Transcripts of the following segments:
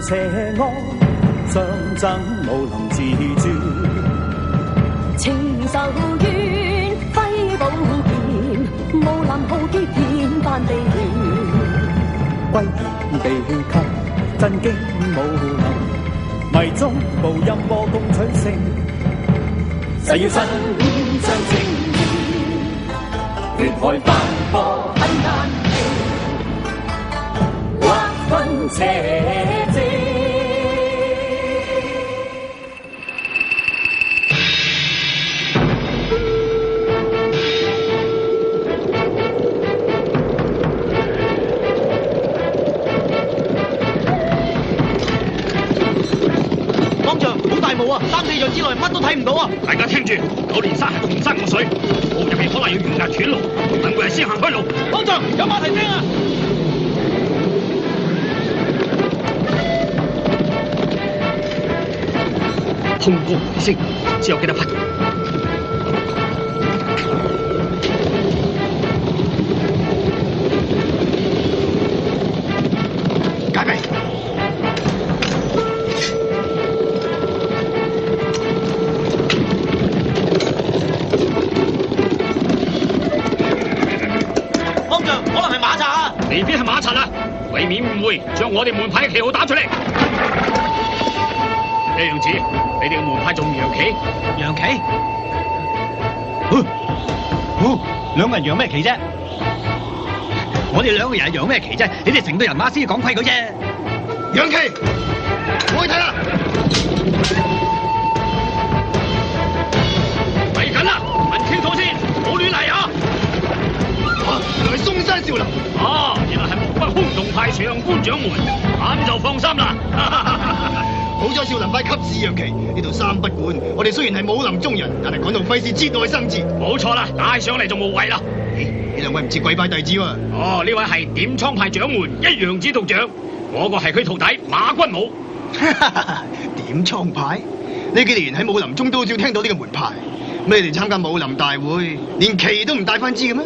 邪惡，相爭武林自絕。情仇怨揮寶劍，武林浩劫天翻地亂。歸地給震驚武林，迷中無任何共取勝。誓要伸張正義，血海翻波很難平，劃分邪正。3、4日之內乜都睇唔到啊！大家聽住，九連山係個紅山個水，霧入面可能有懸崖斷路，等會係先行開路。方丈有馬蹄聲啊！空谷回聲，只有幾多匹？戒備！未必係馬賊啊！為免誤會，將我哋門牌嘅旗號打出嚟。一樣子，你哋嘅門牌仲揚旗？揚旗？兩個人揚咩旗啫？我哋兩個人揚咩旗啫？你哋成隊人馬先要講規矩啫。揚旗！開睇啦！嚟緊啦！問清楚先，唔好亂嚟啊！原來係嵩山少林。原來係漠北空洞派上官掌門，咁就放心啦。好彩少林派及時揚旗，呢度三不管。我哋雖然係武林中人，但係講到費事節外生枝。冇錯啦，帶上嚟就無謂啦。呢兩位唔似鬼派弟子喎。呢位係點蒼派掌門一陽指導長，我個係佢徒弟馬君武。點蒼派？呢幾年喺武林中都好少聽到呢個門派。咁你哋參加武林大會，連旗都唔帶翻支嘅咩？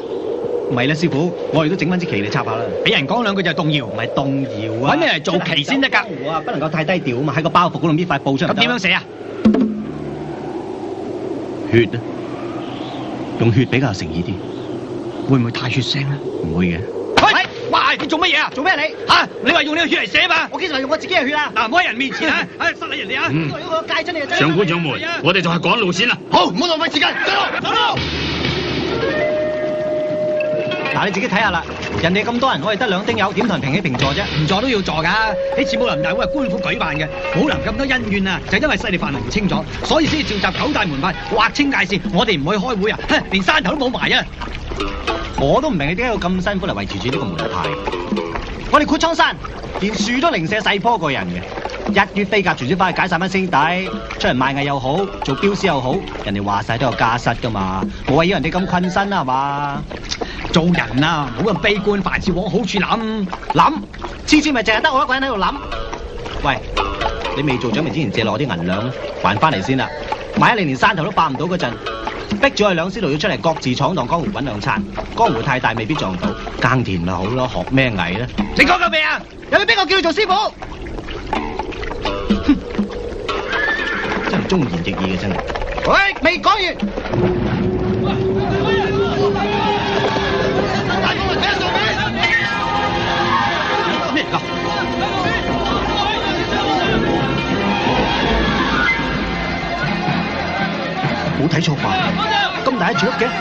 唔係啦，師傅，我哋都整翻支旗嚟插下啦。俾人講兩句就動搖，唔係動搖啊！揾咩嚟做旗先得㗎？不能夠太低調啊嘛！喺個包袱嗰度搣塊布出嚟。咁點樣寫啊？血啊！用血比較誠意啲，會唔會太血腥咧？唔會嘅。喂！哇！你做乜嘢啊？做咩你？嚇！你話用呢個血嚟寫嘛？我幾時話用我自己嘅血啊？嗱，唔好喺人面前啊！失禮人哋啊！如果我戒親你就真係。上官掌門，我哋就係趕路線啦。好，唔好浪費時間，走路，走路。嗱，你自己睇下啦，人哋咁多人，我哋得兩丁友，點同人平起平坐啫？唔坐都要坐㗎。呢次武林大會係官府舉辦嘅，武林咁多恩怨啊，就因為勢力範圍唔清楚，所以先至召集九大門派劃清界線。我哋唔去開會啊，連山頭都冇埋啊！我都唔明你點解要咁辛苦嚟維持住呢個門派。我哋闊蒼山連樹都零舍細棵個人嘅，一於飛鴿傳書翻去解散班師弟，出嚟賣藝又好，做鏢師又好，人哋話晒都有家室㗎嘛，冇話要人哋咁困身啦，係嘛？做人啊，唔好咁悲觀，凡事往好處諗，次次咪淨係得我一個人喺度諗。喂，你未做獎明之前借落我啲銀兩，還翻嚟先啦。萬一你連山頭都霸唔到嗰陣，逼咗佢兩師徒要出嚟各自闖蕩江湖揾兩餐，江湖太大未必撞到，耕田咪好咯，學咩藝咧？你講夠未啊？有冇邊個叫你做師傅？真係忠言逆耳嘅真係。喂，未講完。大哥，睇下做咩？咩嚟㗎？冇睇錯吧？咁大一雀嘅，好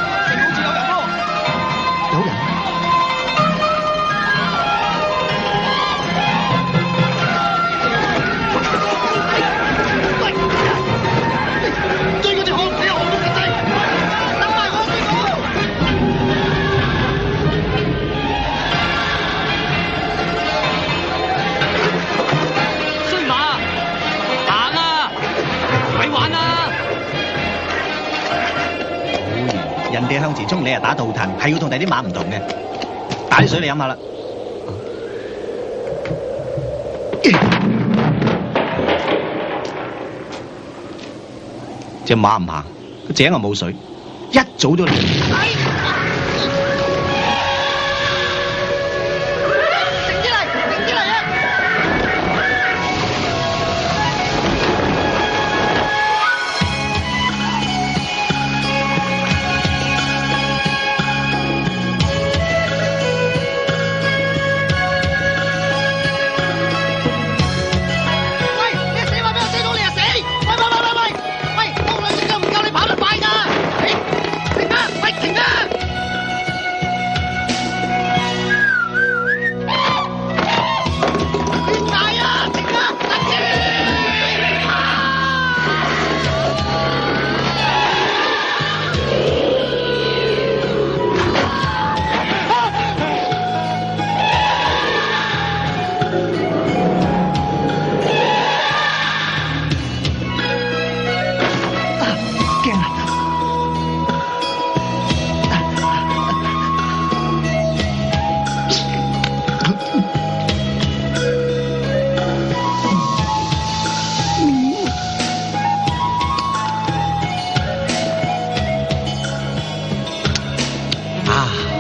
似有人咯！有人？追嗰隻漢死漢都唔制，等埋我師傅！衰馬，行啊！咪玩啊！人哋向前衝，你係打倒騰，係要同第啲馬唔同嘅。打啲水你飲下啦。隻馬唔行，個井又冇水，一早都嚟。停啲嚟啊！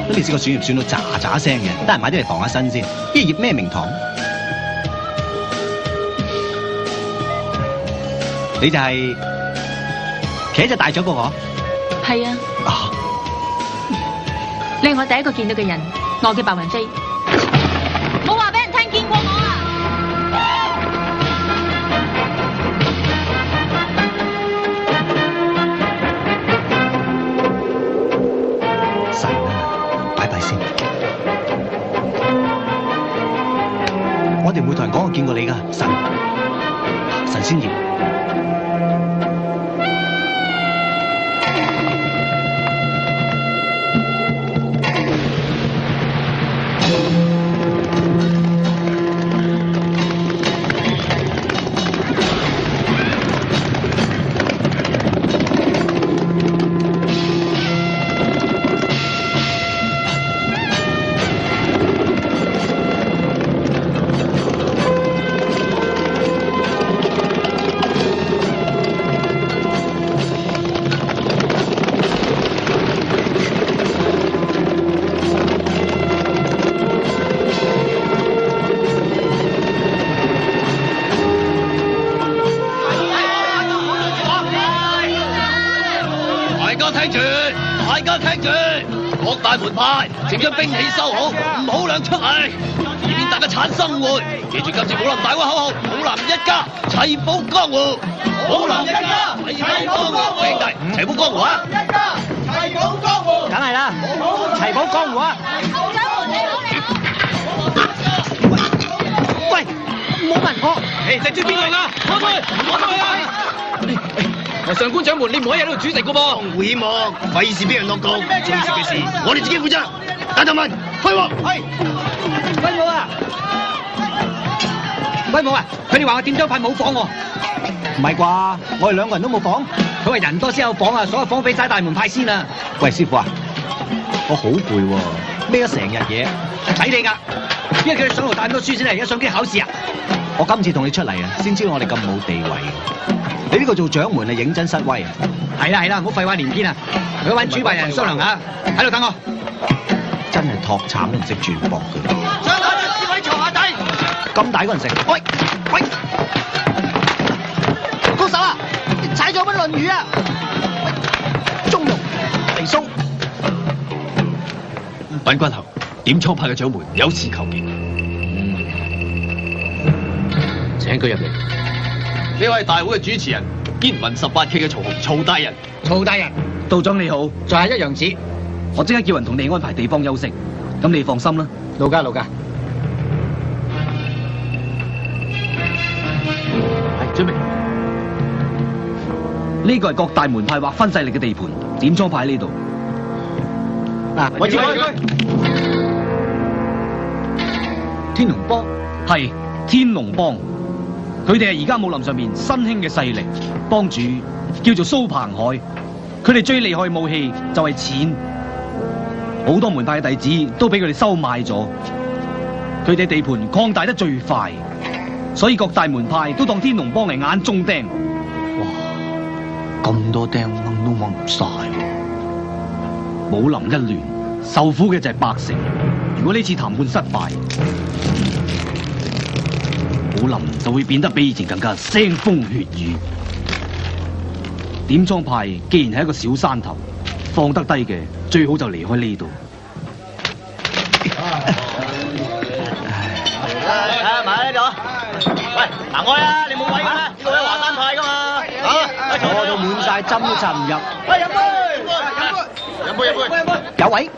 都未試過選業選到喳喳聲嘅，得閒買啲嚟防下身先。呢葉咩名堂？你就係企喺隻大雀嗰個？係啊。啊！你係我第一個見到嘅人，我叫白雲飛。冇話俾人聽見過我啊！神啊，拜拜先。我哋唔會同人講我見過你㗎，神仙葉。大家聽住，各大門派請將兵器收好，唔好亮出嚟，以免大家產生誤會。記住今次武林大會口號：武林一家，齊保江湖。武林一家，齊保江湖。兄弟，齊保江湖啊！一家，齊保江湖。梗係啦，齊保江湖啊！喂，冇問我，你知邊個㗎？開開，攞開啊！上官掌門，你唔可以喺度主席噶噃。會幕，費事俾人落局，正式嘅事，我哋自己負責。大頭文，開鑊。係。威武啊！威武啊！佢哋話我點將派冇房喎。唔係啩？我哋兩個人都冇房。佢話人多先有房啊，所有房俾晒大門派先啊。喂，師傅啊，我好攰喎，孭咗成日嘢，抵你㗎。因為佢哋上路帶咁多書先嚟，而家上機考試啊。我今次同你出嚟啊，先知道我哋咁冇地位。你呢個做掌門係認真失威啊！係啦，唔好廢話連篇啊！去揾主辦人商量下，喺度等我。真係托慘都唔識轉駁佢。上台嘅四位坐下底。咁大個人食，喂，高手啊！踩咗本《論語》啊！喂，中庸，離鬆。品君侯，點蒼派嘅掌門有事求見。請佢入嚟。呢位大會嘅主持人，堅文18K嘅曹洪，曹大人。曹大人，道長你好，就係一陽指，我即刻叫人同你安排地方休息，咁你放心啦。老家。係準備。呢個係各大門派劃分勢力嘅地盤，點蒼派喺呢度。嗱，我知佢。天龍幫係天龍幫。佢哋係而家武林上面新興嘅勢力，幫主叫做蘇鵬海。佢哋最厲害嘅武器就係錢，好多門派嘅弟子都俾佢哋收買咗。佢哋地盤擴大得最快，所以各大門派都當天龍幫係眼中釘。哇！咁多釘掹都掹唔晒喎！武林一亂，受苦嘅就係百姓。如果呢次談判失敗，武林就會變得比以前更加腥風血雨。點蒼派既然係一個小山頭，放得低嘅最好就離開呢度。埋喺度。喂，行開啊！你冇位㗎咩？呢度有華山派㗎嘛？坐到滿晒，針都插唔入。喂，飲杯。有位。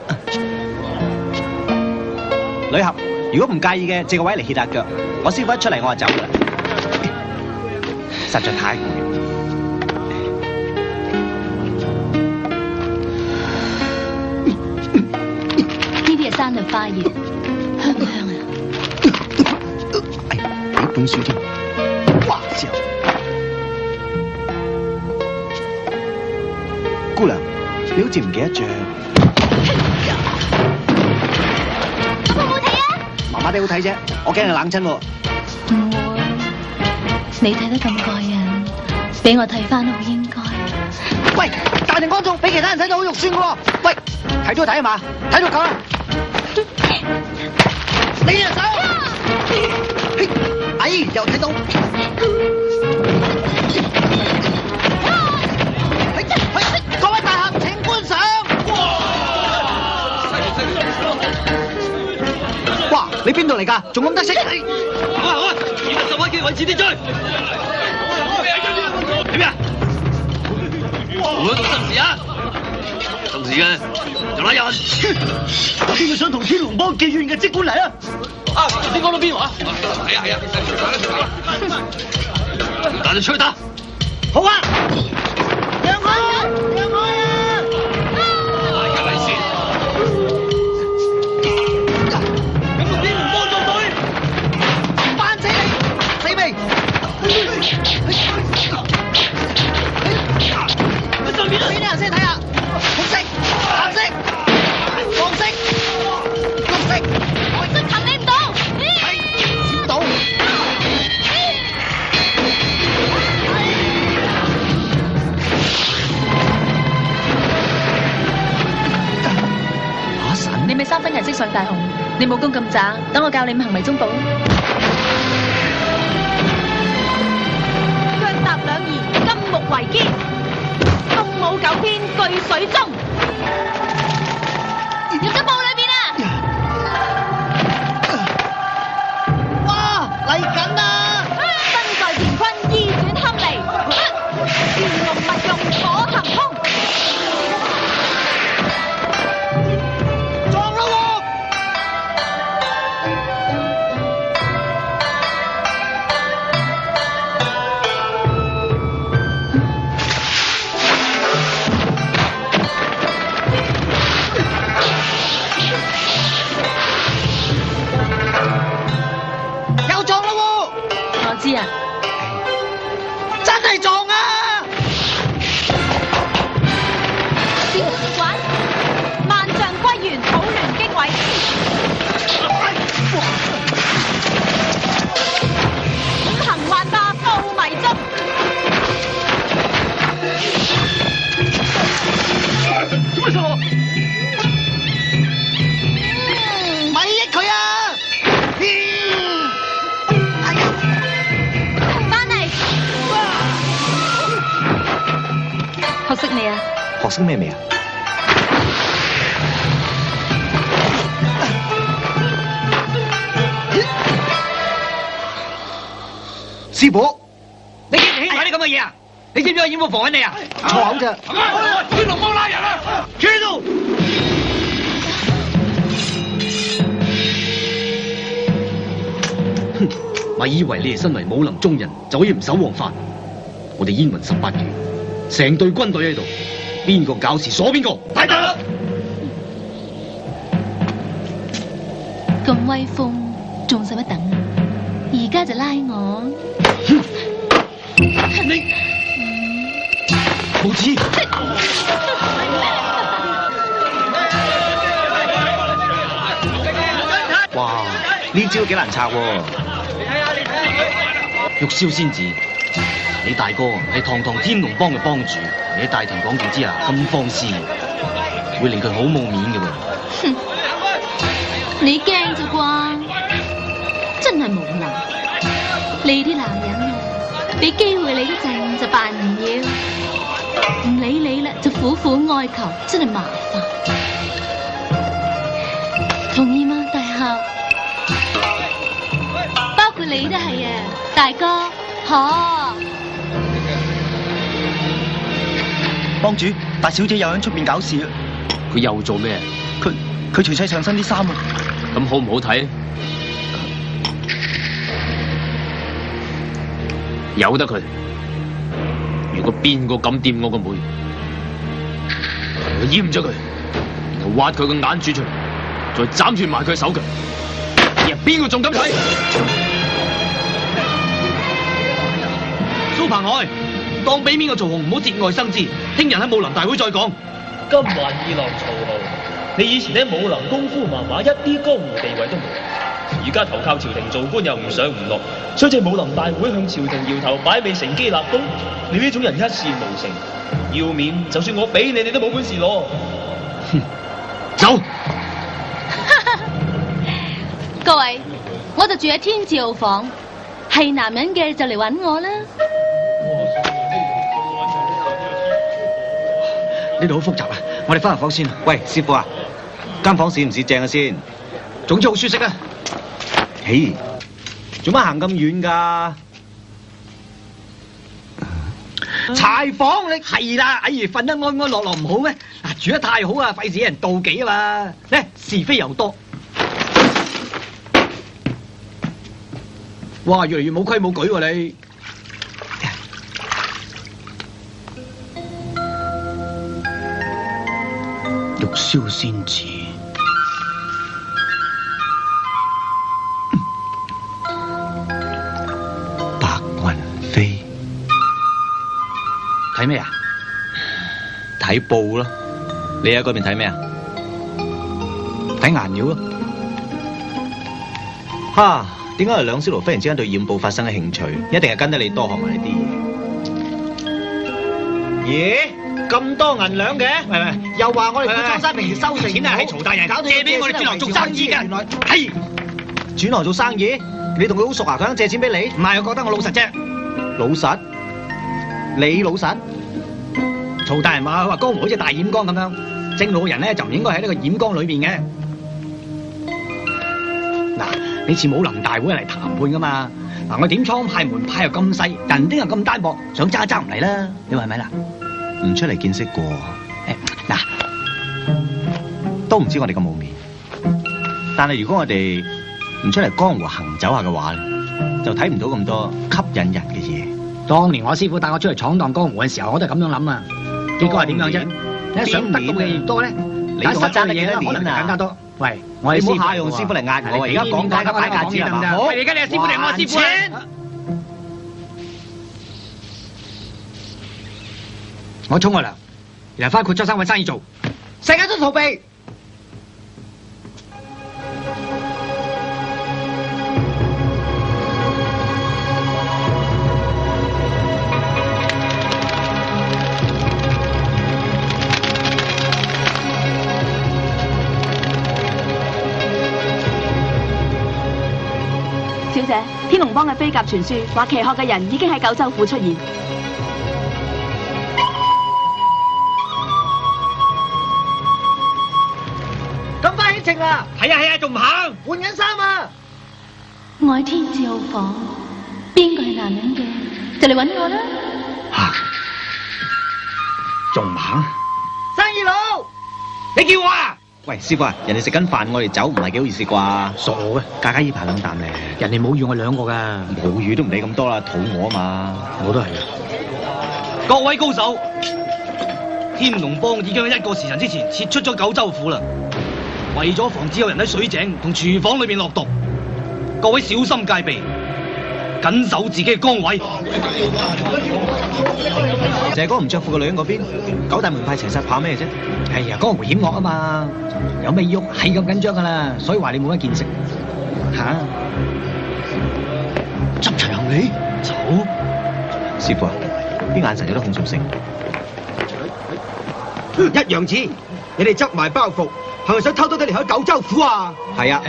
女俠，如果唔介意嘅，借個位嚟歇下腳。我師傅一出嚟我就走㗎啦，實在太攰。呢啲係山藥花葉，香唔香啊？俾本書添，哇！之後，姑娘，你好似唔記得着。好唔好睇啊？麻麻地好睇啫，我驚你冷親喎。唔會，你睇得咁過癮，俾我睇翻都好應該。喂，大庭廣眾俾其他人睇到好肉酸嘅喎。喂，睇都睇啊嘛，睇到夠啦。你隻手，哎，又睇到。各位大客請觀賞。哇！你邊度嚟㗎？仲咁得識？好啊，21嘅位置啲追。點呀？我做心事啊！心事嘅，就拉人。邊個想同天龍幫妓院嘅職官嚟啊？啊！你講到邊話？係啊。打就出去打。好啊！讓開啊！讓開啊！大家嚟先。咁同天龍幫作對。班死你！死未？上面俾啲人先睇下，紅色、藍色、黃色、綠色，我真擒你唔到。小島。阿神，你咪三分顏色上大紅，你武功咁渣，等我教你五行迷蹤步。腳踏兩儀，金木為肩。東武九天巨水中，入咗步裏邊啊！哇，嚟緊啦！身在乾坤，意轉堪離，天龍勿用火行空。撞啦喎！又撞啦喎！我知啊，真係撞啊！小食玩，萬丈歸元，土聯擊毀。五行幻化，布迷蹤。做咩事我？咪益佢啊！翻嚟，學識未啊？學識咩未啊？師傅，你見唔見埋啲咁嘅嘢啊？你知唔知我掩護防緊你啊？錯口咋？天龍幫拉人啊！企喺度！咪以為你哋身為武林中人就可以唔守王法？我哋燕雲18旗成隊軍隊喺度，邊個搞事鎖邊個。大膽！咁威風，仲使乜等啊？而家就拉我。你無恥！哇，呢招幾難拆喎！玉簫仙子，你大哥係堂堂天龍幫嘅幫主，你喺大庭廣眾之下咁放肆，會令佢好冇面嘅喎。哼，你驚啫啩？真係無能！你啲男人啊，俾機會你嗰陣就扮唔要，唔理你啦就苦苦哀求，真係麻煩。同意嗎，大俠？包括你都係啊，大哥，嗬。幫主，大小姐又喺出面搞事啦！佢又做咩？佢除晒上身啲衫啊！咁好唔好睇？由得佢。如果邊個敢掂我個妹，我閹咗佢，然後挖佢個眼珠出嚟，再斬斷埋佢手腳。邊個仲敢睇？蘇鵬海，當俾面個曹洪，唔好節外生枝。聽日喺武林大會再講。今晚二郎曹浩，你以前喺武林功夫漫畫一啲江湖地位都冇，而家投靠朝廷做官又唔上唔落，所以只武林大會向朝廷搖頭擺尾，乘機立功。你呢種人一事無成，要面就算我俾你，你都冇本事攞。走！各位，我就住喺天照房，係男人嘅就嚟揾我啦。呢度好複雜啊！我哋翻入房先。喂，師傅啊，間房似唔似正啊先？總之好舒適啊！嘿，做乜行咁遠㗎？柴房你係啦，哎呀，瞓得安安樂樂唔好咩？嗱，住得太好啊，費事人妒忌啊嘛。咧是非又多。哇，越嚟越冇規冇矩喎你。玉簫仙子，白雲飛，睇咩啊？睇報咯。你喺嗰邊睇咩啊？睇顏料咯。哈，點解兩小奴忽然之間對染布發生嘅興趣？一定係跟得你多學埋呢啲嘢。咦？咁多銀兩嘅？喂，又話我哋古裝山平時收成錢係曹大人借俾我哋轉行做生意嘅。原來係轉行做生意？你同佢好熟啊？佢肯借錢俾你？唔係，我覺得我老實啫。老實？你老實？曹大人話：佢話江湖好似大染缸咁樣，正路嘅人咧就唔應該喺呢個染缸裏面嘅。嗱，你似武林大會嚟談判噶嘛？嗱，我點倉派門派又咁細，人丁又咁單薄，想爭唔嚟啦？你話係咪嗱？唔出嚟見識過，嗱，都唔知我哋咁冇面。但係如果我哋唔出嚟江湖行走下嘅話，就睇唔到咁多吸引人嘅嘢。當年我師傅帶我出嚟闖蕩江湖嘅時候，我都係咁樣諗啊。結果係點樣啫？你想得到嘅越多咧，你同我爭嘅嘢咧可能更加多。喂，我係師傅，唔好下用師傅嚟壓我。而家講大家擺架子係嘛？好，而家你係師傅定我師傅啊？我沖個涼，然後翻去張生揾生意做，世界都逃避。小姐，天龍幫嘅飛鴿傳書話騎學嘅人已經喺九州府出現。啦，係啊，仲唔行？換緊衫啊！我喺天照房，邊個係男人嘅就嚟揾我啦！吓，仲唔行？生意佬，你叫我啊？喂，師傅啊，人哋食緊飯，我哋走唔係幾好意思啩？傻嘅，家家依排兩啖咧，人哋冇預我兩個噶，冇預都唔理咁多啦，肚餓啊嘛，我都係啊。各位高手，天龍幫已經喺1個時辰之前撤出咗九州府啦。為咗防止有人喺水井同廚房裏面落毒，各位小心戒備，緊守自己嘅崗位。就係嗰個唔着褲嘅女人嗰邊，九大門派齊實怕咩啫？哎呀，江湖險惡啊嘛，有咩喐係咁緊張噶啦，所以話你冇乜見識。吓，執齊行李走。師傅啊，啲眼神有得控訴性。一樣似，你哋執埋包袱。係咪想偷偷地離開九州府啊？係啊，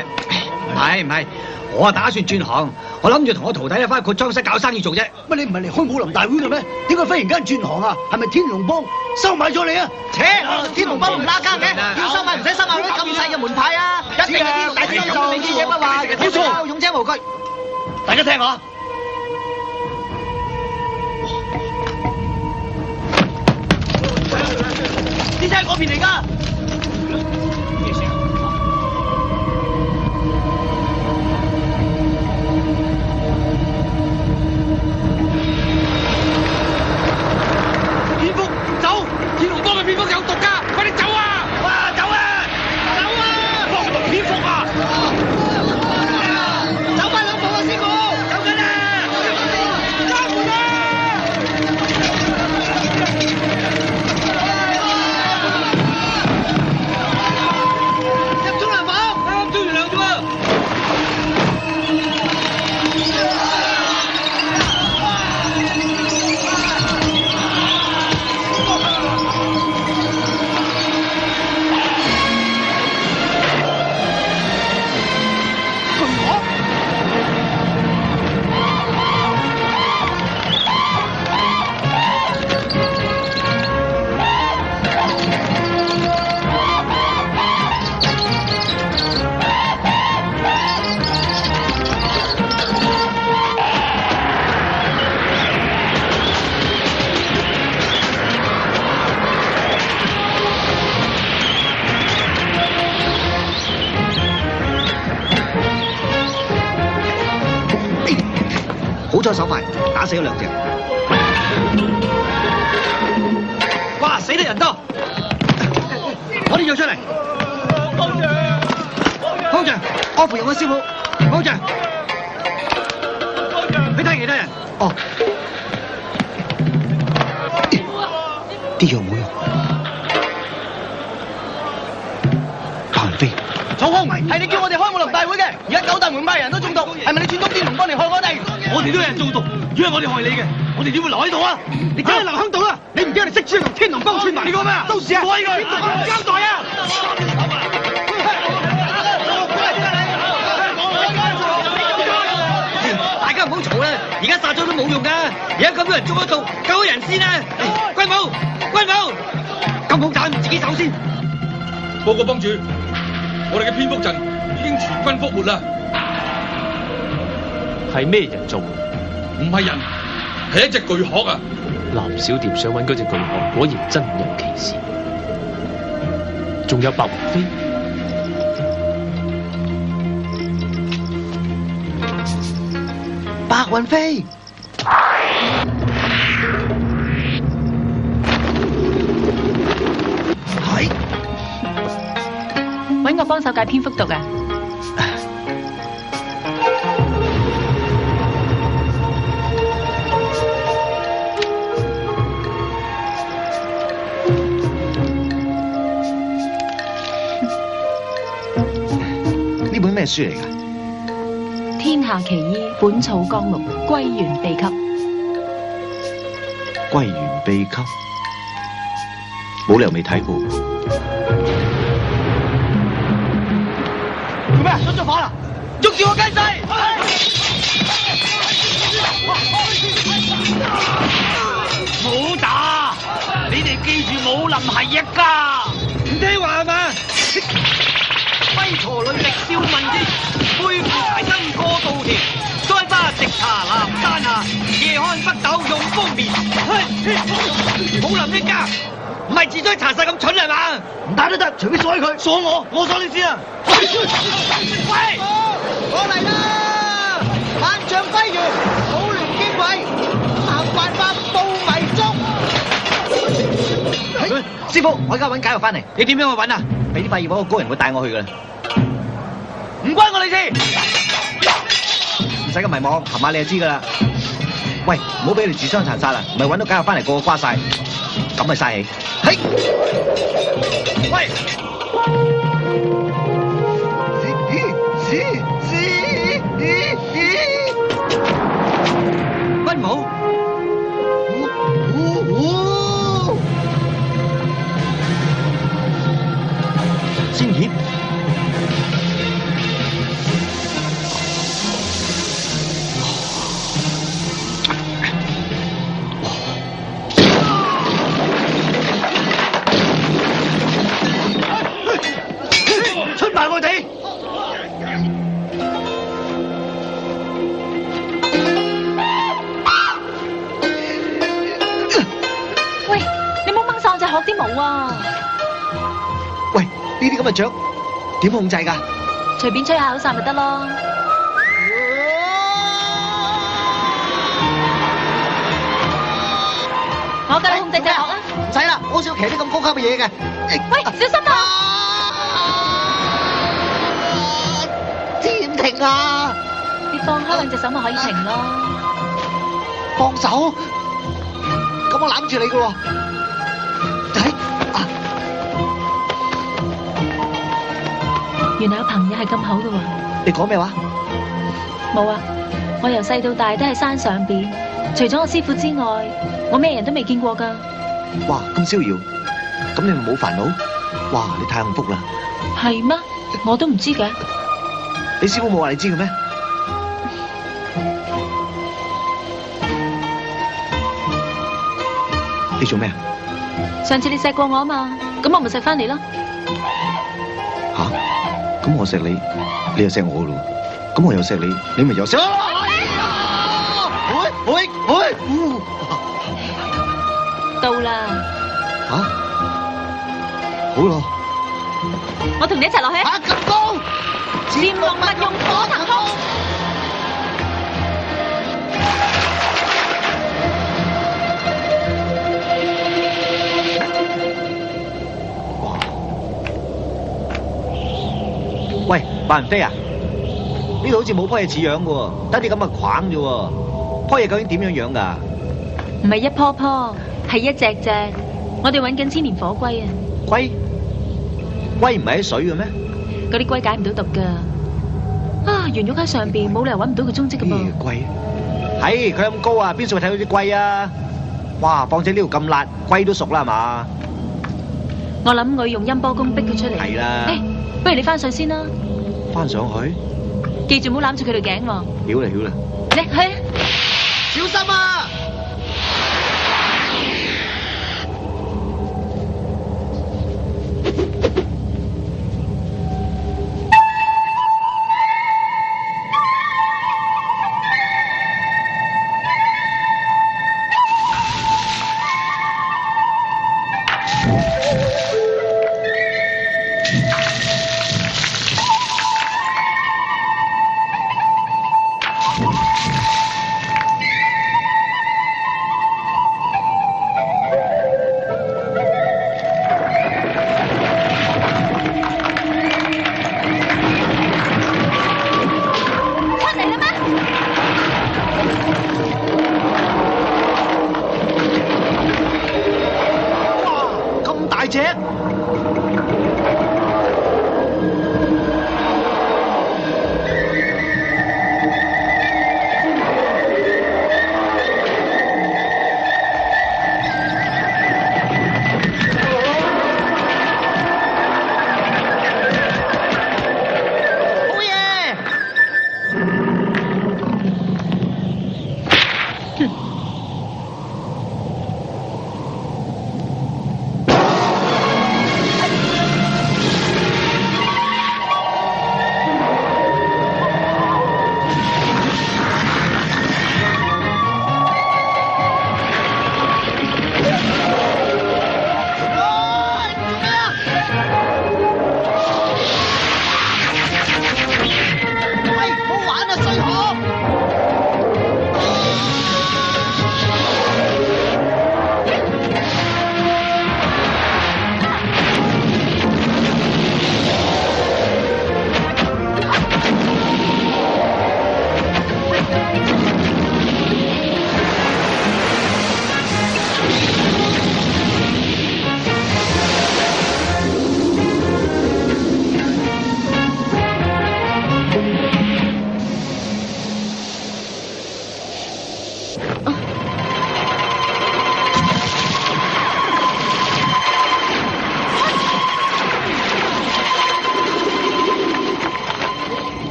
唔係，我啊打算轉行，我諗住同我徒弟咧翻去擴莊室搞生意做啫。乜你唔係嚟開武林大會嘅咩？點解忽然間轉行啊？係咪天龍幫收買咗你啊？天龍幫唔拉更嘅，要收買唔使收買嗰啲咁細嘅門派啊！一定係天龍大師做，你知嘢不話，冇錯，勇者無懼。大家聽下，呢隻係嗰邊嚟㗎。蝙蝠有毒噶，快啲走啊！哇，走啊！走啊！幫我同蝙蝠啊！走翻兩步啊，師傅！走緊啦！開門啦！好彩手快，打死咗2隻。哇！死得人多，攞啲藥出嚟。方丈，我扶用我師傅。方丈，你睇其他人。哦。啲藥冇用。白雲飛，曹空，係你叫我哋開武林大會嘅，而家9大門派人都中毒，係咪你串通天龍幫嚟害我哋？我哋都有人中毒，如果係我哋害你嘅，我哋點會留喺度啊？你梗係留喺度啦！你唔驚你識穿同天龍幫串埋？你講咩啊？到時啊，我呢個交代啊！大家唔好嘈啦，而家殺咗都冇用噶，而家咁多人中咗毒，救咗人先啊！軍武，軍武，咁好斬，自己走先。報告幫主，我哋嘅蝙蝠陣已經全軍覆沒啦。係咩人做？唔係人，係一隻巨殼啊！藍小蝶想揾嗰隻巨殼，果然真有其事。仲有白雲飛，白雲飛，係揾我幫手解蝙蝠毒啊！呢本咩書嚟㗎？天下奇醫《本草綱目》歸元秘笈。歸元秘笈，冇理由未睇過。做咩？出咗火啦！捉住我雞仔！唔好打！你哋記住武林係一家，唔聽話係嘛？揮鋤戾，力少問之，背負柴薪過稻田，栽花直茶南山下，夜看北斗用風眠。武林一家，唔係自吹查實咁蠢係嘛？唔打都得，隨便鎖佢。鎖我鎖你先啊！喂，我嚟啦！萬丈歸元，武聯經緯，想辦法報迷蹤。師傅，我而家揾解藥翻嚟。你點樣去揾啊？俾啲發現我個高人會帶我去㗎啦。唔關我哋事。唔使咁迷茫，琴晚你就知㗎啦。喂，唔好俾你哋自相殘殺啦，唔係揾到解藥翻嚟個個瓜晒，咁咪嘥氣。嘿，喂！軍武，仙葉，出埋我哋！喂，你冇掹晒我隻殼啲毛啊！喂，呢啲咁嘅雀點控制㗎？隨便吹下口哨咪得咯。我教你控制隻殼啊！唔使啦，好少騎啲咁高級嘅嘢嘅。喂，小心啊！點停啊？你放開兩隻手咪可以停咯。放手？咁我攬住你㗎喎。睇啊！原來有朋友係咁好嘅喎。你講咩話？冇啊！我由細到大都喺山上邊，除咗我師傅之外，我咩人都未見過㗎。哇，咁逍遙，咁你咪冇煩惱？哇，你太幸福啦！係咩？我都唔知嘅。你師傅冇話你知嘅咩？你做咩啊？上次你錫過我啊嘛，咁我咪錫翻你咯。吓？咁我錫你，你又錫我咯？咁我又錫你，你咪又錫。到啦。吓？好咯。我同你一齊落去。吓，咁高！潛龍勿用火騰空。喂，白雲飛啊，呢度好似冇棵嘢似樣嘅喎，得啲咁嘅框啫喎。棵嘢究竟點樣樣㗎？唔係一棵棵，係一隻隻。我哋揾緊千年火龜啊！龜唔係喺水嘅咩？嗰啲龜解唔到毒㗎。啊，圓玉喺上邊，冇理由揾唔到佢蹤跡㗎噃。咩龜？係佢咁高啊，邊處會睇到啲龜啊？哇！況且呢度咁辣，龜都熟啦係嘛？我諗我要用音波功逼佢出嚟。係啦。誒，不如你翻上先啦。翻上去？記住唔好攬住佢條頸喎。曉啦。嚟去啊！小心啊！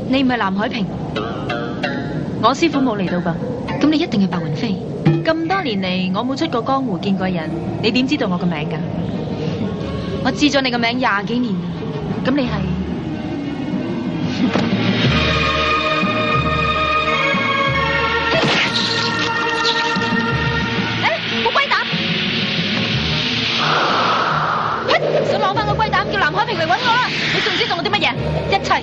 你唔係藍海平，我師傅冇嚟到噃，咁你一定係白雲飛。咁多年嚟，我冇出過江湖見過人，你點知道我個名㗎？我知咗你個名20幾年啦，咁你係？誒，個龜膽！想攞翻個龜膽，叫藍海平嚟揾我啦！你仲知道我啲乜嘢？一切！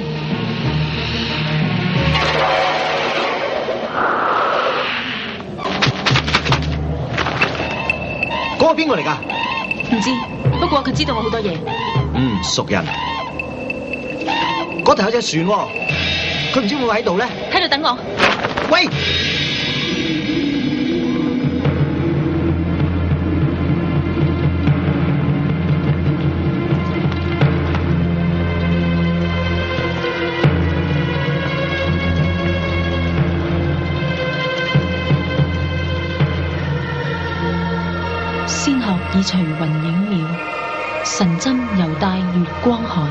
嗰個邊個嚟㗎？唔知，不過佢知道我好多嘢。熟人。嗰頭有隻船喎，佢唔知會唔會喺度咧？喺度等我。喂！仙鶴已隨雲影渺，神針猶帶月光寒。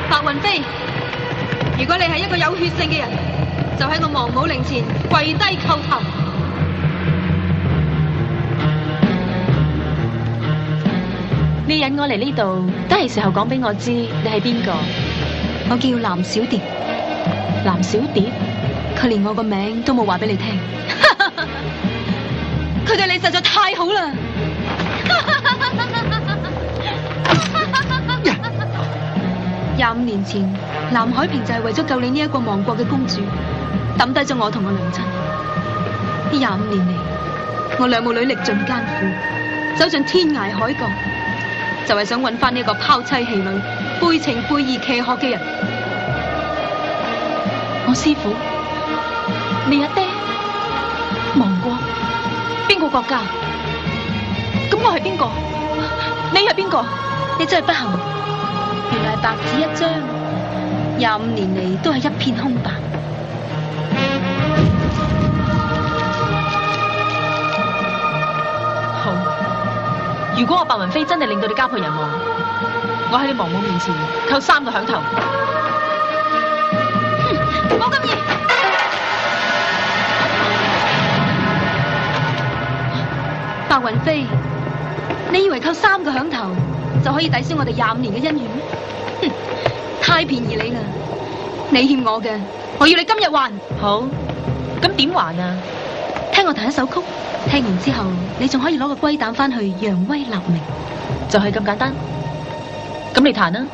白雲飛，如果你係一個有血性嘅人，就喺我亡母靈前跪低叩頭。你引我嚟呢度，都係時候講俾我知你係邊個。我叫藍小蝶。藍小蝶？佢連我個名都冇話俾你聽。佢對你實在太好啦！25年前，藍海平就係為咗救你呢一個亡國嘅公主，抌低咗我同我娘親。呢25年嚟，我兩母女歷盡艱苦，走進天涯海角，就係想揾翻呢個拋妻棄女、背情背義騎學嘅人。我師父，你阿爹亡過，邊個國家？咁我係邊個？你係邊個？你真係不幸，原來係白紙一張，25年嚟都係一片空白。好，如果我白雲飛真係令到你家破人亡，我喺你亡母面前扣3個響頭。冇咁易！白雲飛，你以為扣3個響頭就可以抵消我哋25年嘅恩怨咩？哼，太便宜你啦！你欠我嘅，我要你今日還。好，咁點還啊？聽我彈一首曲，聽完之後你仲可以攞個龜膽翻去揚威立名，就係咁簡單。咁你彈啦。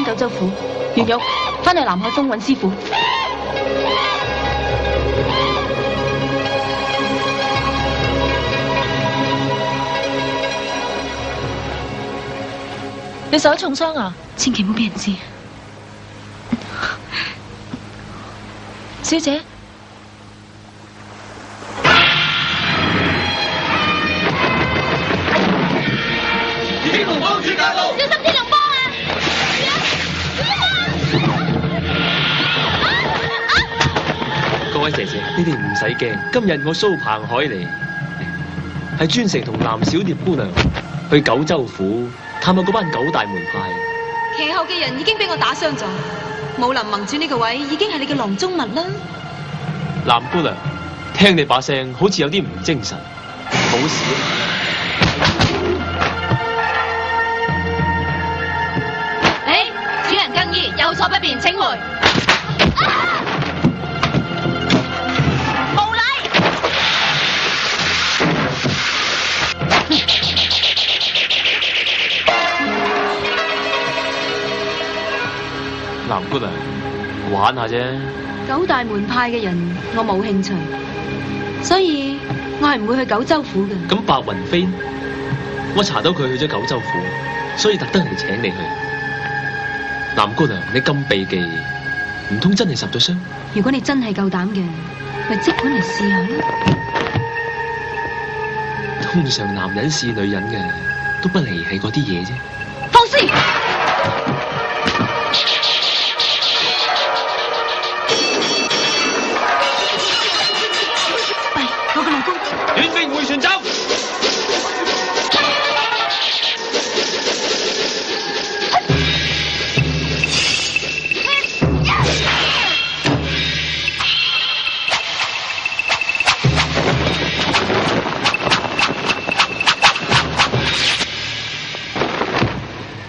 九州府，袁玉，翻去南海峰揾師傅。你手重傷啊？千祈唔好俾人知。小姐。天龍幫主駕到！小心天龍幫啊！各位姐姐，你哋唔使驚，今日我蘇彭海嚟，係專程同藍小蝶姑娘去九州府探下嗰班九大門派。騎後嘅人已經俾我打傷咗，武林盟主呢個位已經係你嘅囊中物啦。藍姑娘，聽你把聲好似有啲唔精神，冇事。主人更衣，有所不便，請回。無禮！南姑娘，玩下啫。九大門派嘅人，我冇興趣，所以我係唔會去九州府嘅。咁白雲飛，我查到佢去咗九州府，所以特登嚟請你去。南姑娘，你咁避忌，唔通真係受咗傷？如果你真係夠膽嘅，咪即管嚟試下咯。通常男人試女人嘅，都不離係嗰啲嘢啫。放肆！喂，我嘅老公。遠飛回旋走。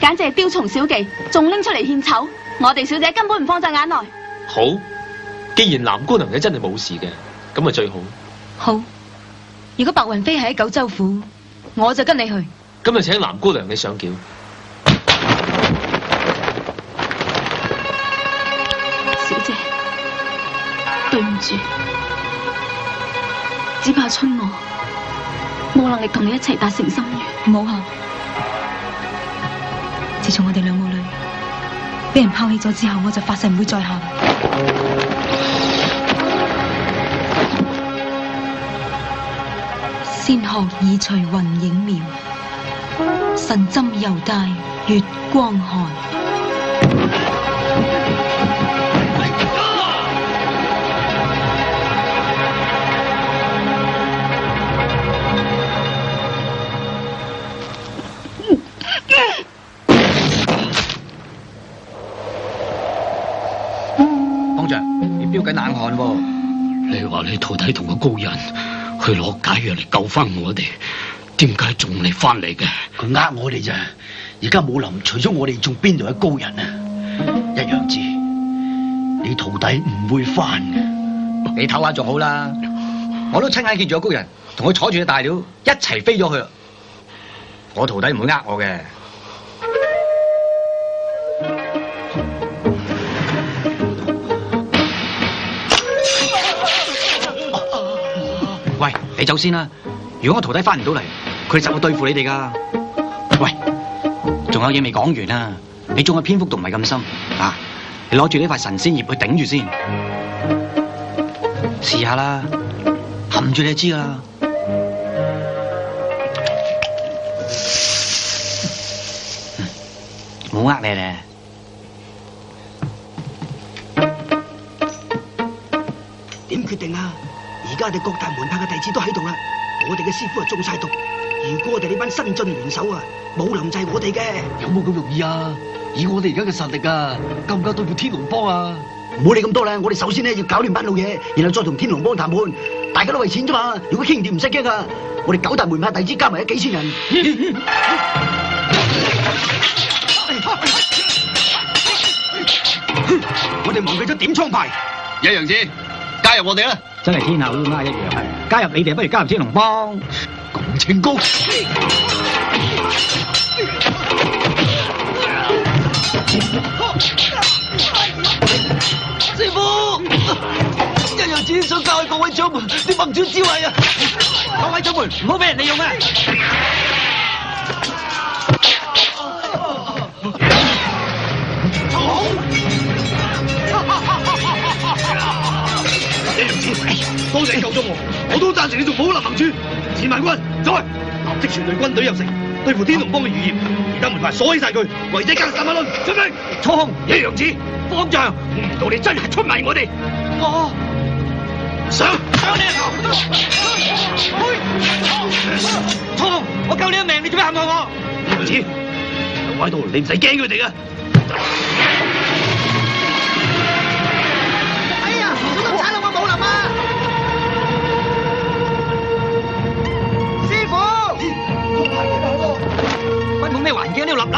簡直係雕蟲小技，仲拎出嚟獻醜，我哋小姐根本唔放在眼內。好，既然南姑娘你真係冇事嘅，咁咪最好。好，如果白雲飛係喺九州府，我就跟你去。咁就請南姑娘你上轎。小姐，對唔住，只怕春娥冇能力同你一齊達成心願。唔好喊。自從我哋兩母女俾人拋棄咗之後，我就發誓唔會再喊。仙鶴已隨雲影渺，神針猶帶月光寒。方丈，你飆緊冷汗喎。你話你徒弟同個高人去攞解藥嚟救翻我哋，點解仲未翻嚟嘅？佢呃我哋咋？而家武林除咗我哋，仲邊度有高人啊？一樣知，你徒弟唔會翻嘅。你唞下仲好啦，我都親眼見住個高人同佢坐住隻大鳥一齊飛咗去。我徒弟唔會呃我嘅。喂，你走先啦！如果我徒弟翻唔到嚟，佢哋就會對付你哋噶。喂，仲有嘢未講完啊！你中嘅蝙蝠毒唔係咁深啊！你攞住呢塊神仙葉去頂住先，試下啦，含住你就知噶啦。冇呃你咧。點決定啊？而家我哋各大門派嘅弟子都喺度啦，我哋嘅師傅啊中晒毒。如果我哋呢班新晉聯手啊，武林就係我哋嘅。有冇咁容易啊？以我哋而家嘅實力啊，夠唔夠對付天龍幫啊？唔好理咁多啦，我哋首先咧要搞掂班老嘢，然後再同天龍幫談判。大家都為錢啫嘛，如果傾掂唔使驚啊！我哋九大門派弟子加埋有幾千人。我哋忘記咗點蒼牌，一樣子加入我哋啦！真係天下烏鴉一樣係，加入你哋不如加入天龍幫。咁清高，師傅，一樣子想教各位掌門啲盟主智慧啊！各位掌門唔好俾人利用啊！一樣子，多謝你救咗我都贊成你做武林盟主。千萬軍，在立即全隊軍隊入城，對付天龍幫嘅餘孽，而家門牌鎖起晒佢，為者加10萬輪，準備操控。一樣子，方丈，估唔到你真係出賣我哋。我上你一頭，操控，我救你一命，你做咩陷害我？一樣子，我喺度，你唔使驚佢哋噶。哎呀，好多產到我武林啊！師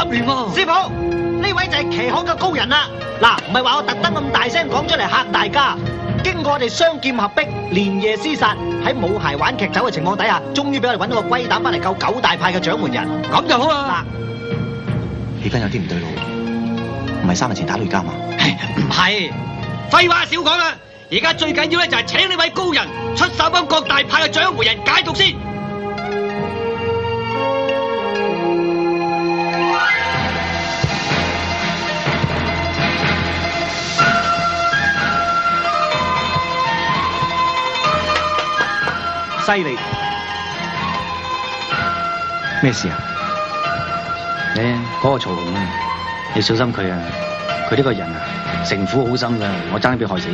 亂喎。師傅，呢位就係奇可嘅高人啦。嗱，唔係話我特登咁大聲講出嚟嚇大家。經過我哋雙劍合璧、連夜廝殺，喺冇鞋玩劇走嘅情況底下，終於俾我哋揾到個龜膽翻嚟救九大派嘅掌門人。咁就好啦。嗱，氣氛有啲唔對路，唔係3日前打雷交嘛？唔係，廢話少講啦。而家最緊要咧就係請呢位高人出手幫各大派嘅掌門人解毒先。犀利！咩事啊？嗰個曹洪啊，你小心佢啊！佢呢個人啊，城府好深噶，我爭啲俾害死。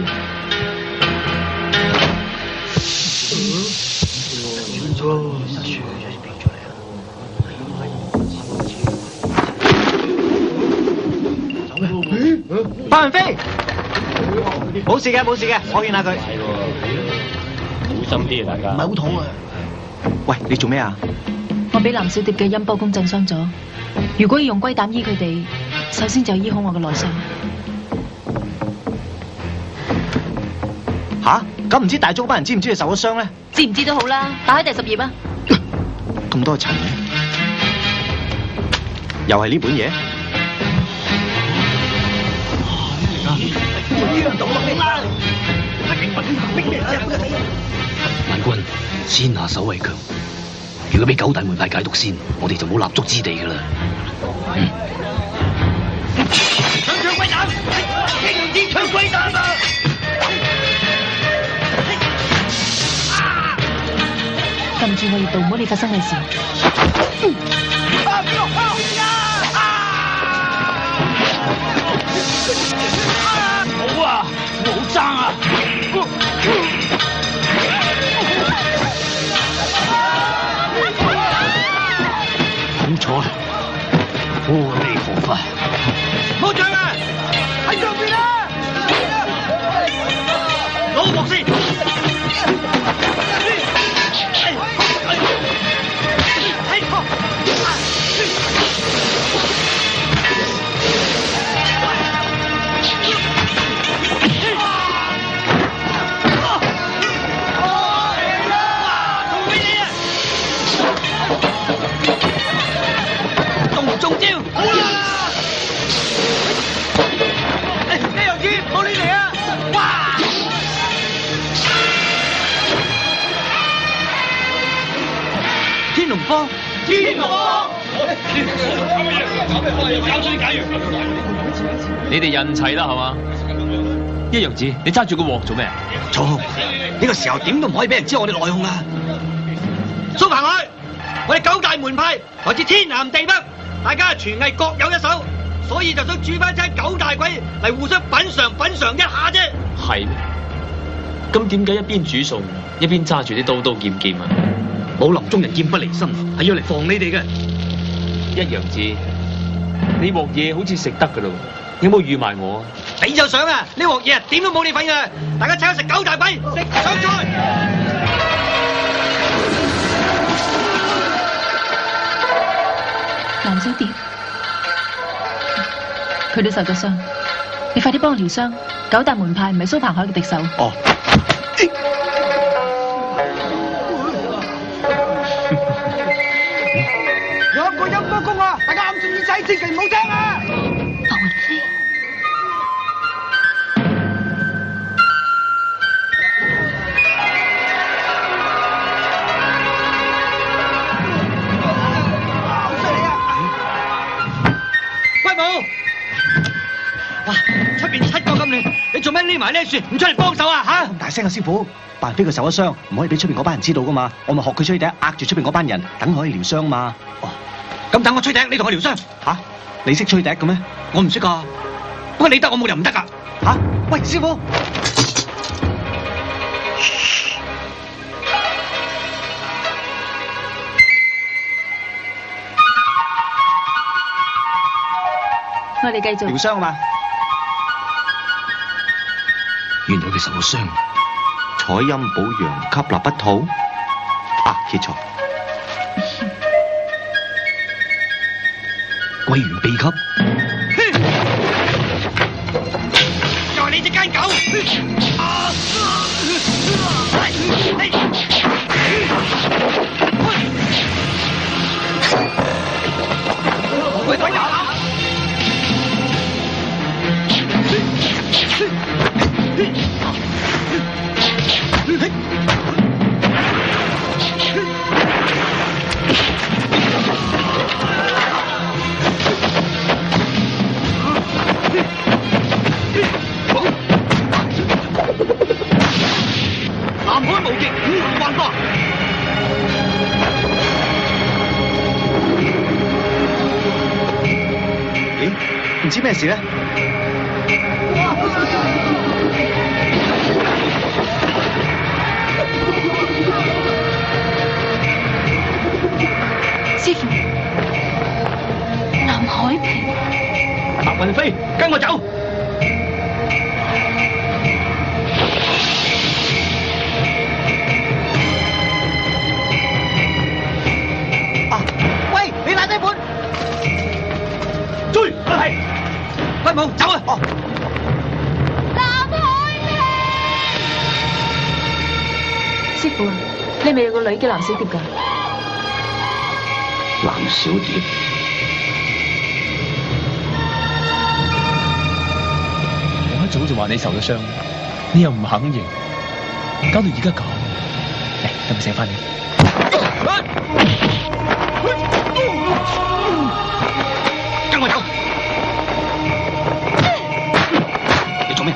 白雲飛，冇事嘅，冇事嘅，我勸下佢。小心啲啊，大家。唔係好肚啊！喂，你做咩啊？我俾藍小蝶嘅音波功震傷咗，如果要用龜膽醫佢哋，首先就要醫好我嘅內傷。吓？咁唔知大眾班人知唔知你受咗傷咧？知唔知都好啦，打開第10頁啊！咁多層嘅，又係呢本嘢？萬軍，先下手為強。如果俾九大門派解毒先，我哋就冇立足之地噶啦。搶龜膽，經典搶龜膽啊！撳住我熱度，唔好理發生嘅事。好啊，我好爭啊！好彩，阿彌陀佛。冇搶啊！喺上邊啊！攞個幕先。中招！呢樣嘢冇你嚟啊！哇！天龍幫，天龍幫！你哋人齊啦，係嘛？一陽子，你揸住個鑊做咩啊？曹洪，呢個時候點都唔可以俾人知我哋內訌啊！蘇鵬海，我哋九大門派來自天南地北。大家傳藝各有一手，所以就想煮翻餐九大簋嚟互相品嘗一下啫。係咩？咁點解一邊煮餸一邊揸住啲刀刀劍劍啊？武林中人劍不離身，係要嚟防你哋嘅。一陽子，你鑊嘢好似食得噶咯，有冇預埋我啊？你就想啊？呢鑊嘢點都冇你份噶！大家請我食九大簋，食上菜。藍小蝶，佢都受咗傷，你快啲幫我療傷。九大門派唔係蘇鵬海嘅敵手。哦。有一個音波功啊！大家揞住耳仔，千祈唔好聽啊！白雲飛，哇！出邊7個咁亂，你做咩匿埋呢樹唔出嚟幫手啊？嚇！咁大聲啊，師傅！白雲飛佢受咗傷，唔可以俾出邊嗰班人知道噶嘛。我咪學佢吹笛，壓住出邊嗰班人，等佢可以療傷嘛。哦，咁等我吹笛，你同我療傷。嚇？你識吹笛嘅咩？我唔識噶，不過你得我冇就唔得噶。嚇？喂，師傅！我哋繼續療傷啊嘛。原來佢受咗傷，採陰補陽，吸納不吐。啊，歇錯。龜元秘笈。又係你隻奸狗！鬼鬼打！南海無極五行幻化。咦？唔知咩事咧？師傅，南海平。白雲飛，跟我走。喂，你拿低本。追，係。威武，走啊！南海平。師傅啊，你咪有個女叫藍小蝶㗎？藍小蝶，我一早就話你受咗傷，你又唔肯認，搞到而家咁，嚟，等我醒翻你。跟我走。你做咩？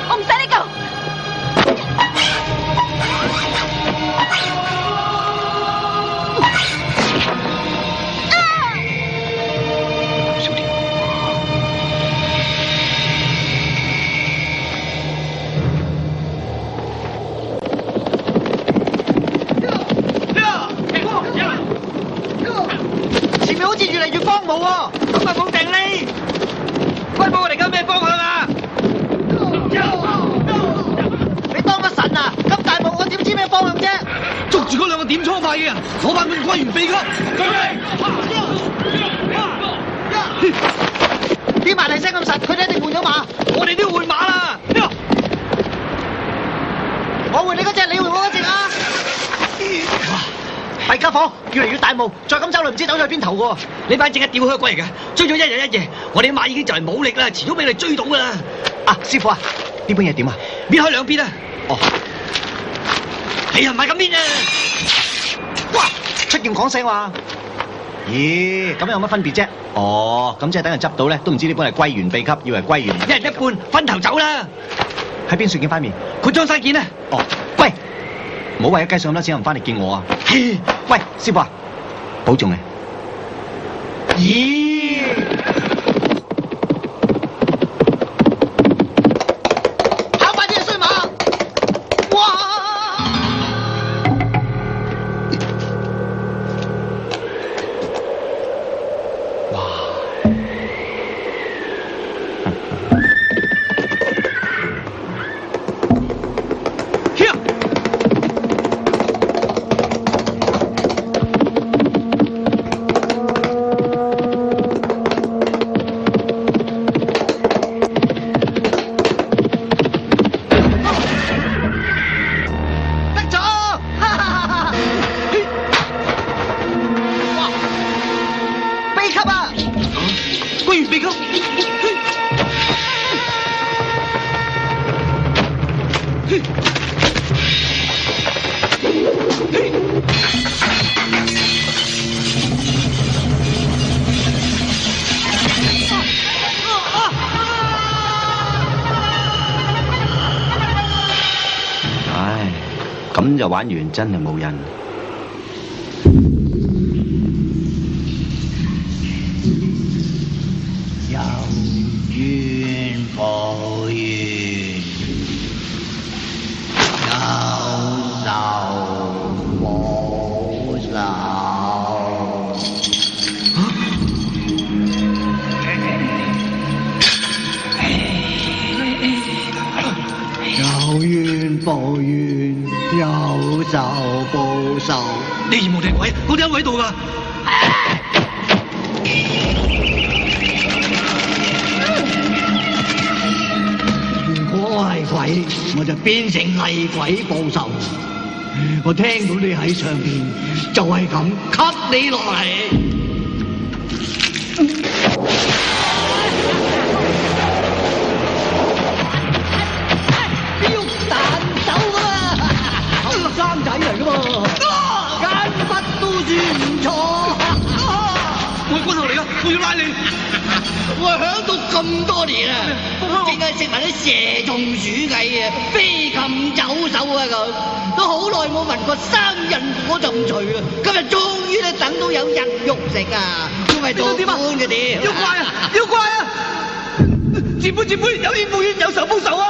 我唔使你救。點初派嘅人攞翻本龜元秘笈，啲馬蹄聲咁實，佢哋一定換咗馬，我哋都要換馬啦。我換你嗰隻，你換我嗰隻啊！弊家伙，越嚟越大霧，再咁走落唔知走咗去邊頭喎。呢班淨係吊靴龜嚟㗎，追咗一日一夜，我哋啲馬已經就係冇力啦，遲早俾你追到㗎啦。啊，師傅啊，呢本嘢點啊？搣開兩邊啊！哦，你又唔係咁搣啊！哇！出劍講聲話，咦？咁有乜分別啫？哦，咁即係等人執到咧，都唔知呢本係龜元秘笈，以為龜元。一人一半，分頭走啦！喺邊處見塊面？括裝山見啊！哦，喂，唔好為咗雞上咁多錢唔翻嚟見我啊！喂，師傅啊，保重你。咦？跑快啲啊，衰馬！哇！咁就玩完，真係冇癮。有緣無緣，有仇冇仇。有緣無緣，有仇報仇。你嫌無定鬼，我哋一位喺度㗎。鬼，我就變成厲鬼報仇。我聽到你喺上邊，就係咁吸你落嚟。喐彈手㗎嘛，後生仔嚟㗎嘛，間骨都算唔錯。我係軍校嚟㗎，我要拉你。我響到咁多年啊，淨係食埋啲蛇蟲鼠蟻啊，飛禽走獸啊咁，都好耐冇聞過生人嗰陣除啊！今日終於咧等到有人肉食啊，仲係做官嘅點？要怪啊！要怪啊！前輩前輩，有冤報冤，有仇報仇啊！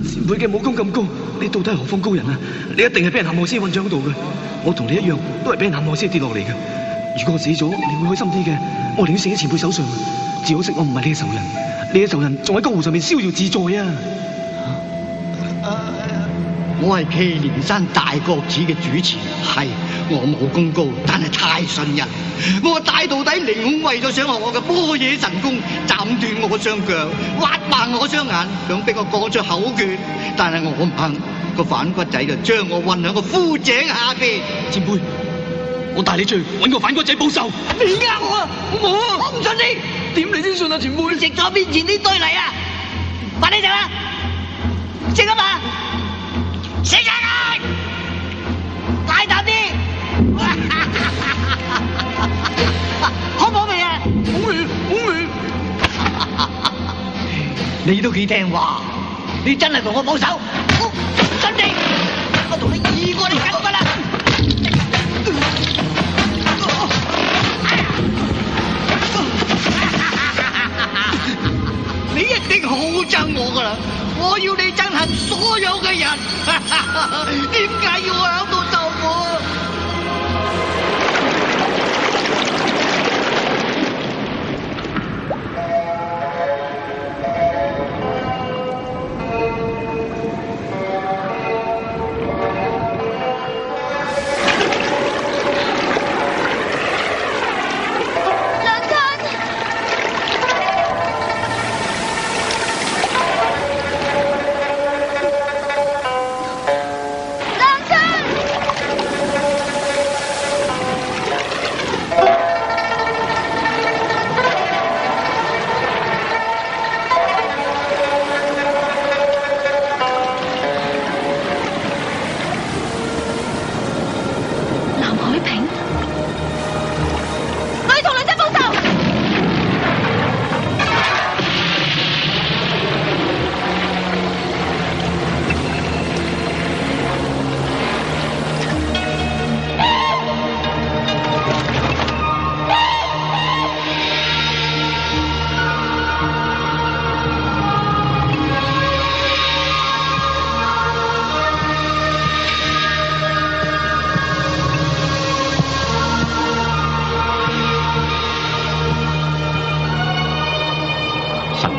前輩嘅武功咁高，你到底係何方高人啊？你一定係俾人陷害先韞咗喺度嘅。我同你一樣，都係俾人陷害先跌落嚟嘅。如果我死咗，你會開心啲嘅。我寧願死喺前輩手上。只可惜我唔係你嘅仇人，你嘅仇人仲喺江湖上面逍遙自在啊！我係祁連山大國子嘅主持，係我武功高，但係太信人。我大徒弟凌空為咗想學我嘅般若神功，斬斷我雙腳，挖盲我雙眼，想逼我講出口訣，但係我唔肯。個反骨仔就將我韞喺個枯井下邊。前輩，我帶你出去揾個反骨仔報仇。你呃我啊！我唔信你。點你先信啊？前輩食咗面前呢堆泥啊！快啲食啦！食啊嘛！食啊佢！大膽啲！好唔好味啊？好味，好味。你都幾聽話，你真係同我報仇？真地，我同你易過你筋骨啦！你一定好憎我噶啦！我要你憎恨所有嘅人，點解要我響度受苦？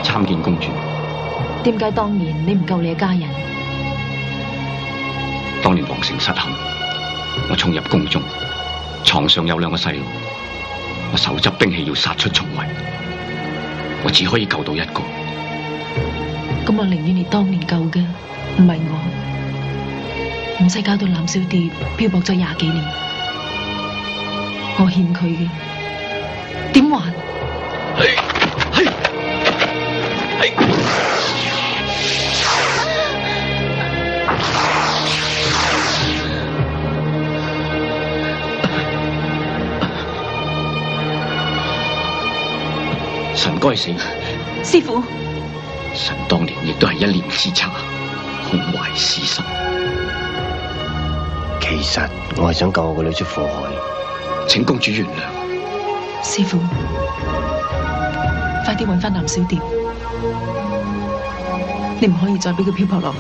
參見公主。點解當年你唔救你嘅家人？當年皇城失陷，我衝入宮中，床上有兩個細路，我手執兵器要殺出重圍，我只可以救到一個。咁我寧願你當年救嘅唔係我，唔使搞到藍小蝶漂泊咗20幾年，我欠佢嘅點還？神該死，師父。神當年亦都係一念之差，空懷私心。其實我係想救我個女出火海，請公主原諒。師父，快啲搵返藍小蝶，你唔可以再俾佢漂泊落去。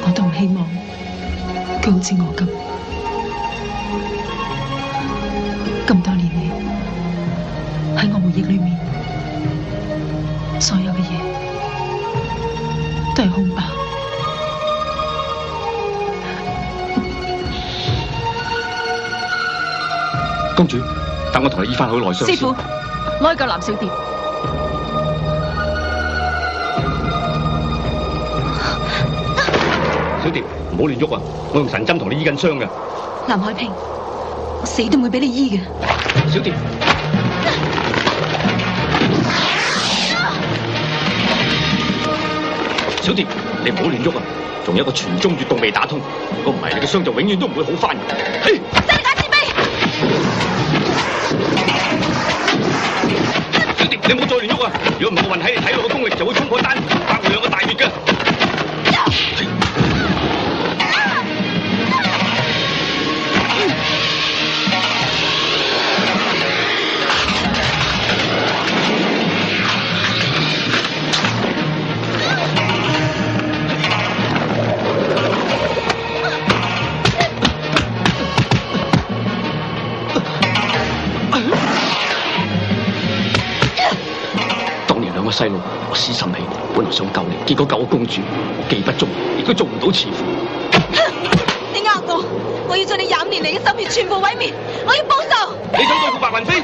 我都唔希望佢好似我咁多年嚟喺我回憶裏面，所有嘅嘢都係空白。公主，等我同你醫翻好內傷先。師傅，攞去救藍小蝶。小蝶，唔好亂喐啊！我用神針同你醫緊傷嘅。藍海平，我死都唔會俾你醫嘅。小蝶，小蝶，你唔好亂喐啊！仲有一個傳中穴洞未打通，如果唔係，你嘅傷就永遠都唔會好翻。嘿！真假慈悲！小蝶，你唔好再亂喐啊！如果唔係，我運喺你體內嘅功力就會衝破丹田，爆我兩個大穴㗎。細路，我私心氣，本來想救你，結果救我公主，技不足，亦都做唔到慈父。你呃我要將你廿年嚟嘅心血全部毀滅，我要報仇。你想對付白雲飛？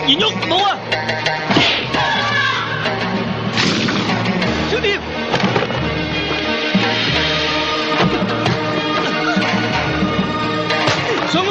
嚴旭，冇啊！小蝶，上去。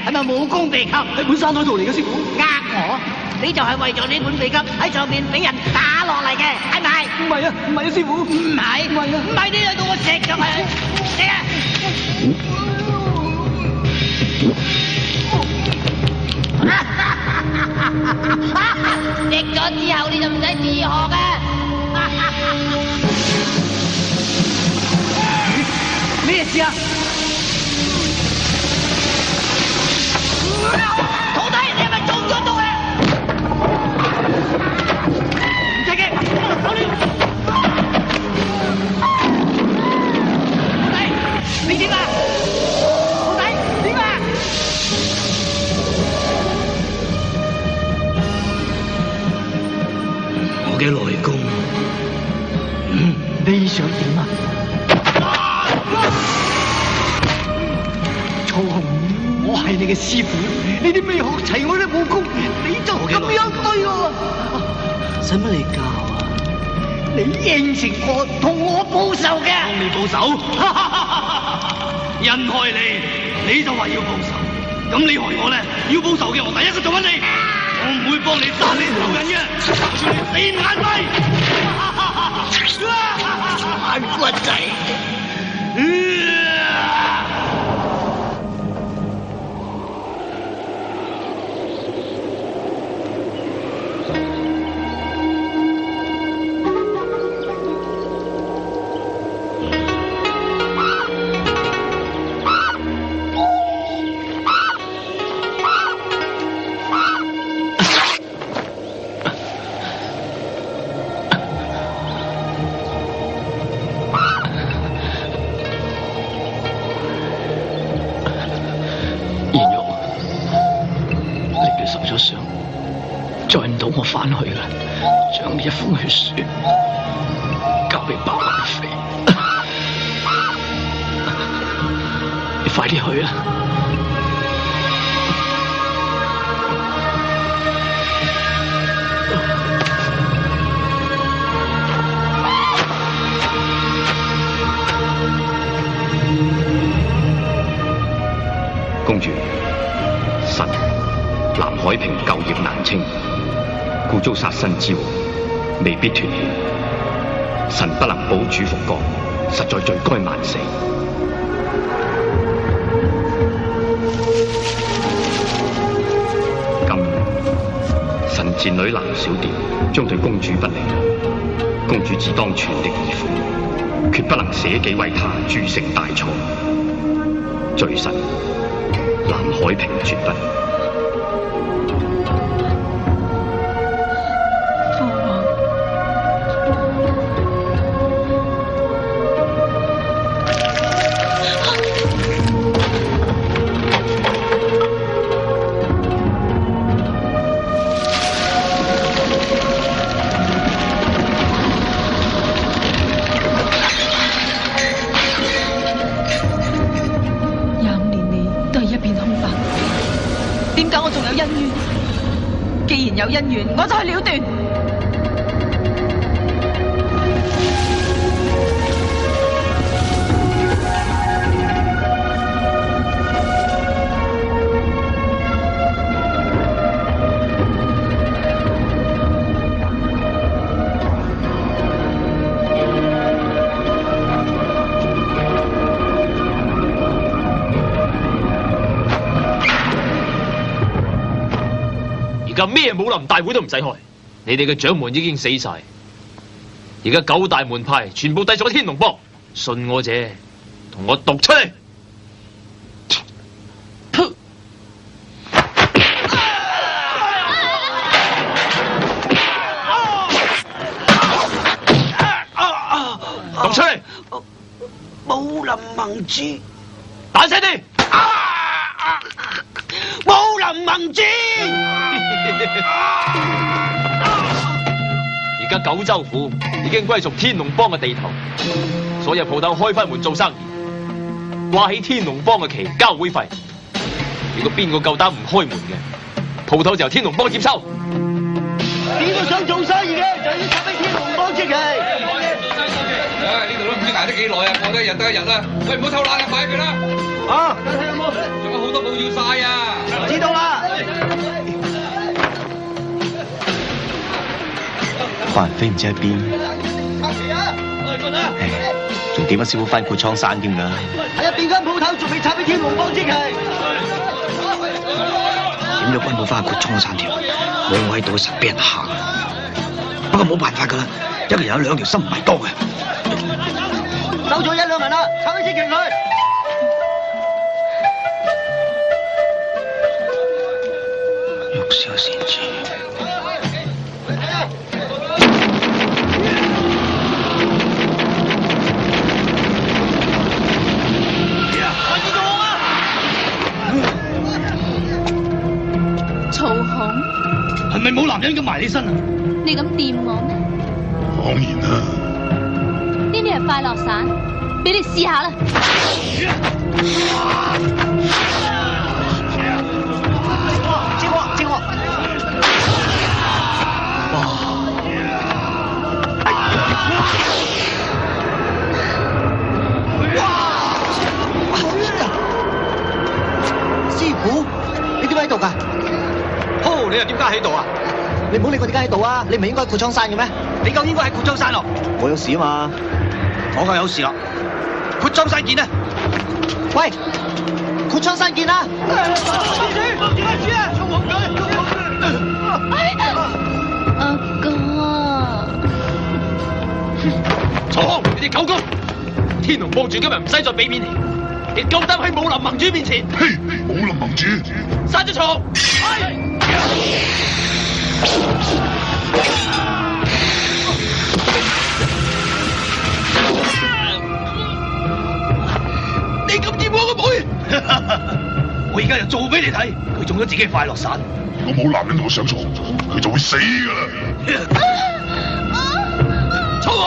係咪武功秘笈？喺本山海度嚟嘅師傅。呃我？你就係為咗呢本秘笈喺上面俾人打落嚟嘅，係咪？唔係啊，唔係啊，師傅。唔係，唔係啊，唔係你嚟到我食咗佢。食啊！食咗之後你就唔使自學嘅。咩事啊？徒弟，你係咪中咗毒啊？唔使驚，走了。徒弟，你點啊？徒弟，點啊？我嘅內功，你想點啊？曹洪，我係你嘅師傅，你啲未學齊我啲武功，你就咁樣對我，使乜你教啊？你應承過同我報仇嘅，幫你報仇？人害你就話要報仇，咁你害我咧？要報仇嘅我第一個就揾你，我唔會幫你殺你仇人嘅，就算你死唔眼閉。眼骨仔。再唔到我翻去啦，將呢一封血書交俾白雲飛，你快啲去啦！公主，神南海平舊業難清，故遭殺身之禍，未必脫險。神不能保主復國，實在罪該萬死。今神賤女藍小蝶將對公主不利，公主自當全力以赴。決不能捨己為他，鑄成大錯。罪臣藍海平絕不。既然有恩怨，我就去了斷。而家咩武林大會都唔使開，你哋嘅掌門已經死晒。而家9大門派全部隸屬天龍幫，信我者同我讀出嚟。讀出嚟。武林盟主，大聲啲！武林盟主。而家九州府已經歸屬天龍幫嘅地頭，所有鋪頭開翻門做生意，掛起天龍幫嘅旗交會費。如果邊個夠膽唔開門嘅，鋪頭就由天龍幫接收。邊個想做生意嘅，就要插俾天龍幫出嚟。呢度都唔知捱得幾耐啊！過得一日得一日啦。喂，唔好偷懶啊，快佢啦！啊，仲有好多冇要晒啊！知道啦。華人飛唔知喺邊，仲點啊師傅翻括倉山添㗎？喺入邊間鋪頭仲未插俾天龍幫出嚟。點都分到翻括倉山條，冇我喺度實俾人蝦。不過冇辦法㗎啦，一個人有兩條心唔係多嘅。收咗1、2文啦，插俾鐵拳佢。玉簫善知。曹孔，係咪冇男人咁埋你身啊？你咁掂我咩？當然啦。呢啲係快樂散，俾你試下啦。接我！師傅，你點解喺度㗎？你又點解喺度啊？你唔好理我點解喺度啊！你唔係應該喺括倉山嘅咩？你夠應該喺括倉山咯。我有事啊嘛。我夠有事啦。括倉山見啊！喂，括倉山見啦！阿哥，曹康，你哋狗公！天龍幫主今日唔使再俾面你夠膽喺武林盟主面前？嘿，武林盟主，殺咗曹！你咁掂我個妹，我而家就做俾你睇，佢中咗自己快樂散。如果冇男人同我上床，佢就會死㗎啦。曹康！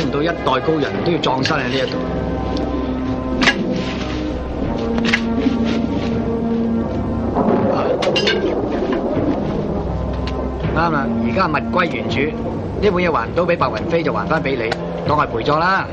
唔到一代高人都要葬身喺呢一度。啱啦，而家物歸原主，呢本嘢還唔到俾白雲飛就還翻俾你，當係陪葬啦。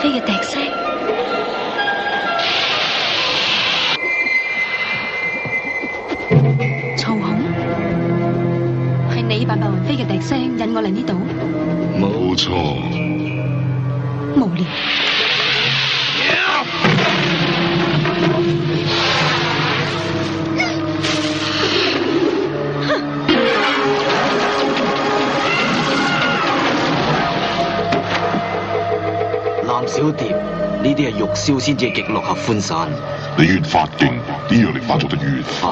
飛嘅笛聲，曹孔，係你扮白雲飛嘅笛聲引我嚟呢度？冇錯。無聊。藍小蝶，呢啲係玉簫先至極樂合歡散。你越發勁，啲藥力發作得越快。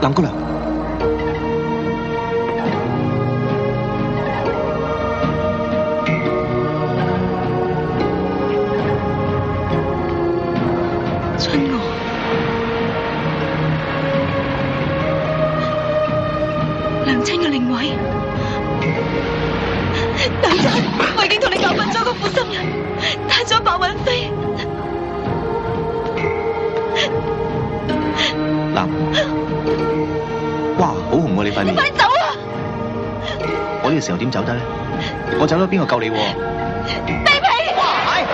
林姑娘，春娥，娘親嘅靈位，娘親，我已經同你教訓咗個負心人，帶咗白雲飛。哇，好紅喎！你塊面，快走啊！我呢個時候點走得咧？我走咗邊個救你喎？地皮！哇，係！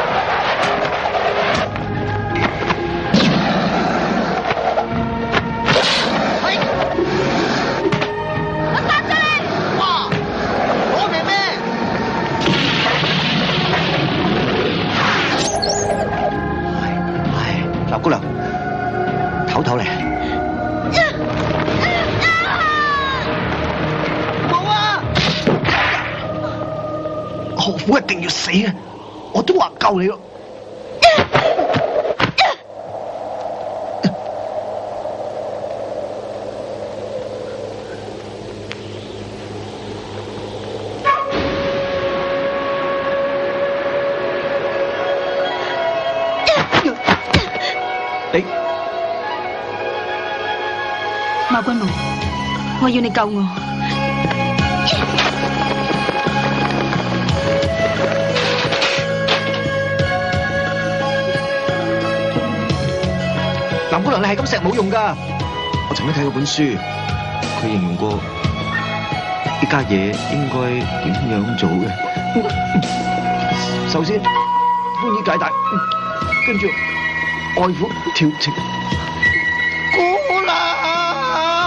我殺咗你！哇，攞命咩？劉姑娘，唞唞嚟。學府一定要死嘅，我都話救你咯。你馬君武，我要你救我。林姑娘，你係咁錫冇用㗎。我曾經睇過本書，佢形容過呢家嘢應該點樣做嘅。首先寬衣解帶，跟住愛撫調情。姑娘。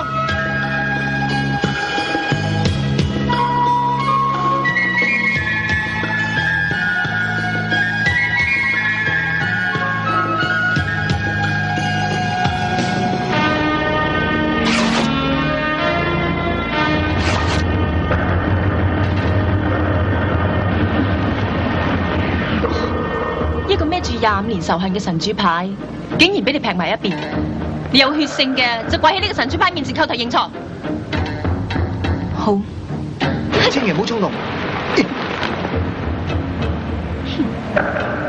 25年仇恨嘅神主牌，竟然俾你劈埋一邊。你有血性嘅就跪喺呢個神主牌面前叩頭認錯。好，千祈唔好衝動。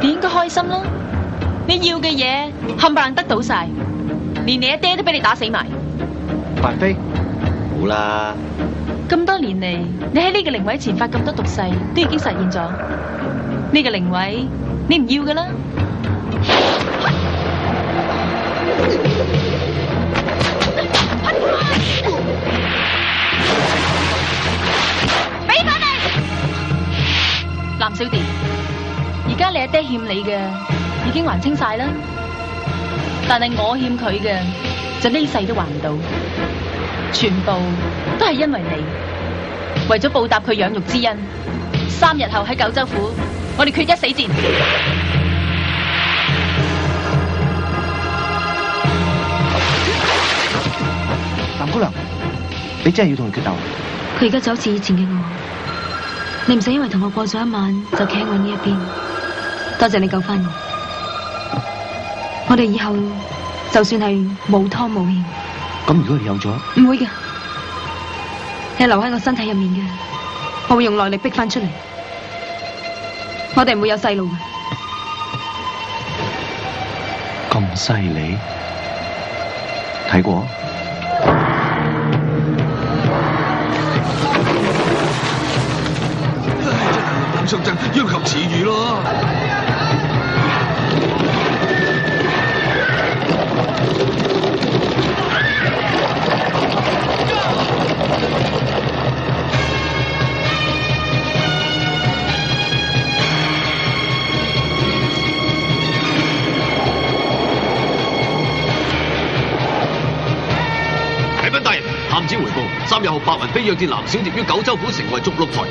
你應該開心啦！你要嘅嘢冚唪唥得到晒，連你阿爹都俾你打死埋。凡妃，好啦。咁多年嚟，你喺呢個靈位前發咁多毒誓，都已經實現咗。呢個靈位你唔要噶啦。俾翻你，藍小蝶。而家你阿爹欠你嘅已經還清晒啦，但係我欠佢嘅就呢世都還唔到，全部都係因為你。為咗報答佢養育之恩，3日後喺九州府，我哋決一死戰。藍姑娘，你真係要同佢決鬥？佢而家就好似以前嘅我，你唔使因為同我過咗一晚就企喺我呢一邊。多謝你救翻我，我哋以後就算係冇拖冇欠。咁如果你有咗？唔會嘅，你留喺我身體入面嘅，我會用內力逼翻出嚟。我哋唔會有細路嘅。咁犀利？睇過？膽相爭，要求詞語咯。探子回報，3日後白雲飛約見藍小蝶於九州府成為逐鹿台，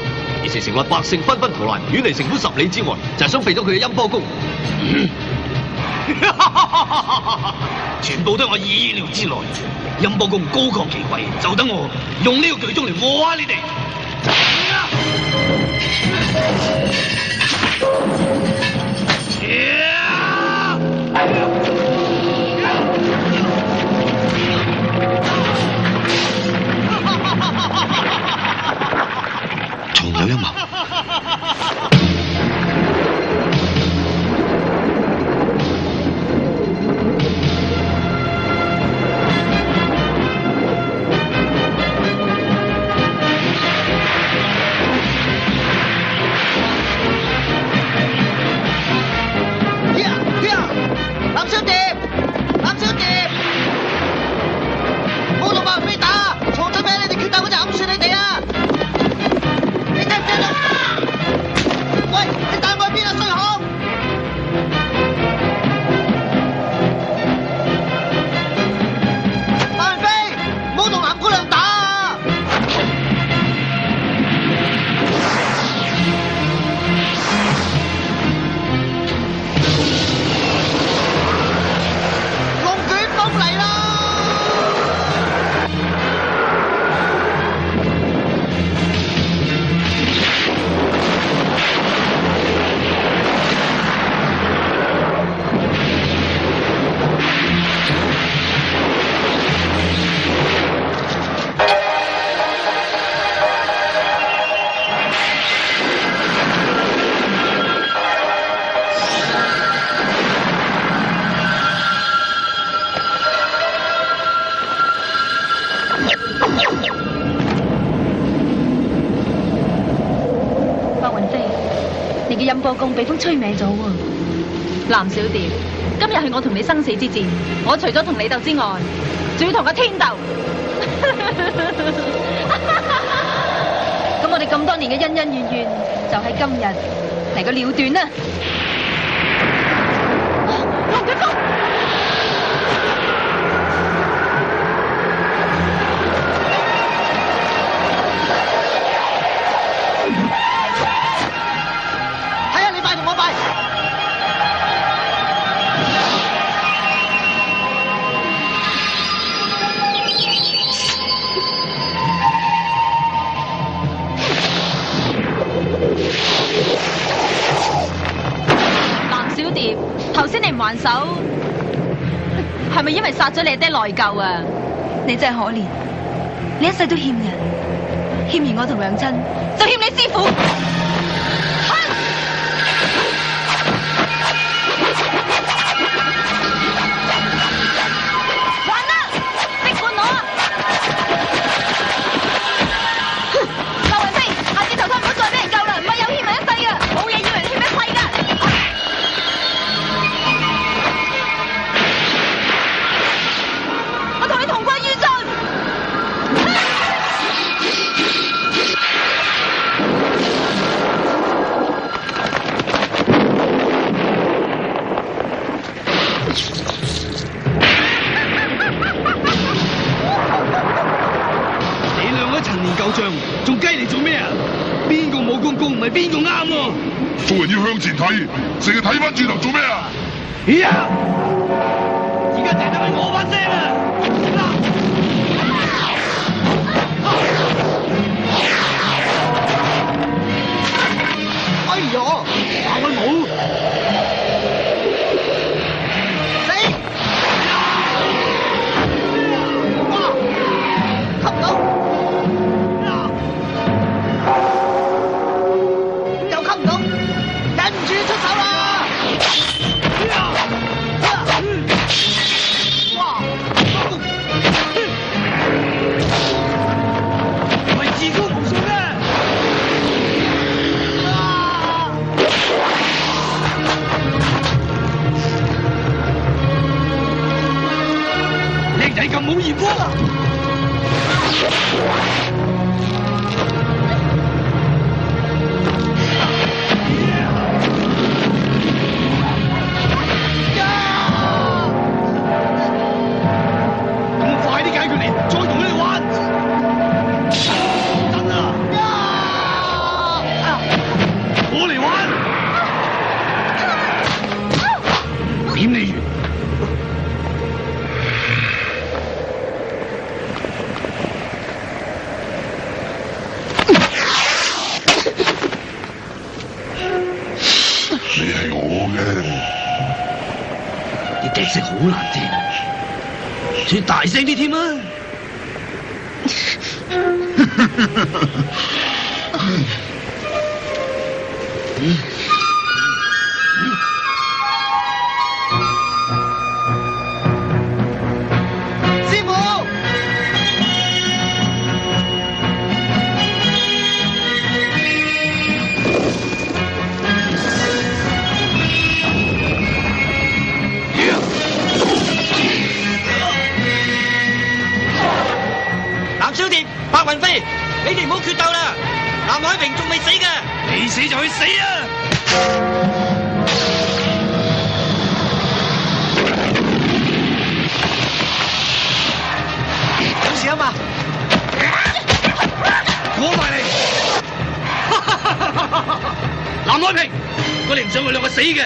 而時成為百姓紛紛逃難，遠離城府10里之外，就係想避咗佢嘅陰波功。全部都係我意料之內，陰波功高亢奇貴，就等我用呢個巨鐘嚟禍下你哋。仲有一謀。藍小蝶，藍小蝶，冇同白飛打，錯咗咩？你哋決鬥嗰陣揞住你哋啊！你聽唔聽到？喂，你帶我去邊啊，衰漢！白雲飛，唔好同藍姑娘打啊！龍捲風嚟啦！陰波功被風吹歪咗喎，藍小蝶，今日係我同你生死之戰，我除咗同你鬥之外，仲要同個天鬥。咁我哋咁多年嘅恩恩怨怨，就喺今日嚟個了斷啦！龍捲風！還手，係咪因為殺咗你爹內疚啊？你真係可憐，你一世都欠人，欠完我同娘親，就欠你師父。還啦，逼過我啊！劉雲飛，下次投胎唔好再俾人救啦，唔係有欠人一世噶，冇嘢要人欠一世噶。我同你同歸於盡。你兩個陳年舊將，仲雞嚟做咩啊？邊個武功高唔係邊個啱喎？做人要向前睇，成日睇翻轉頭做咩啊？呀！而家淨係得返我把聲啊！哎呀，話佢冇死！哇，吸唔到，又吸唔到，忍唔住出手啦！哇！唔係自高無上咩？靚仔咁冇驗波啊！咁快啲解決你，再同佢哋玩。得啦，我嚟玩，點你完？你係我嘅，你笛聲好難聽，再大聲啲添啊！師傅，藍小蝶、白雲飛，你哋唔好決鬥啦！藍海平仲未死㗎，未死就去死啊！有事啊嘛？過埋嚟！藍海平，我哋唔想佢兩個死嘅。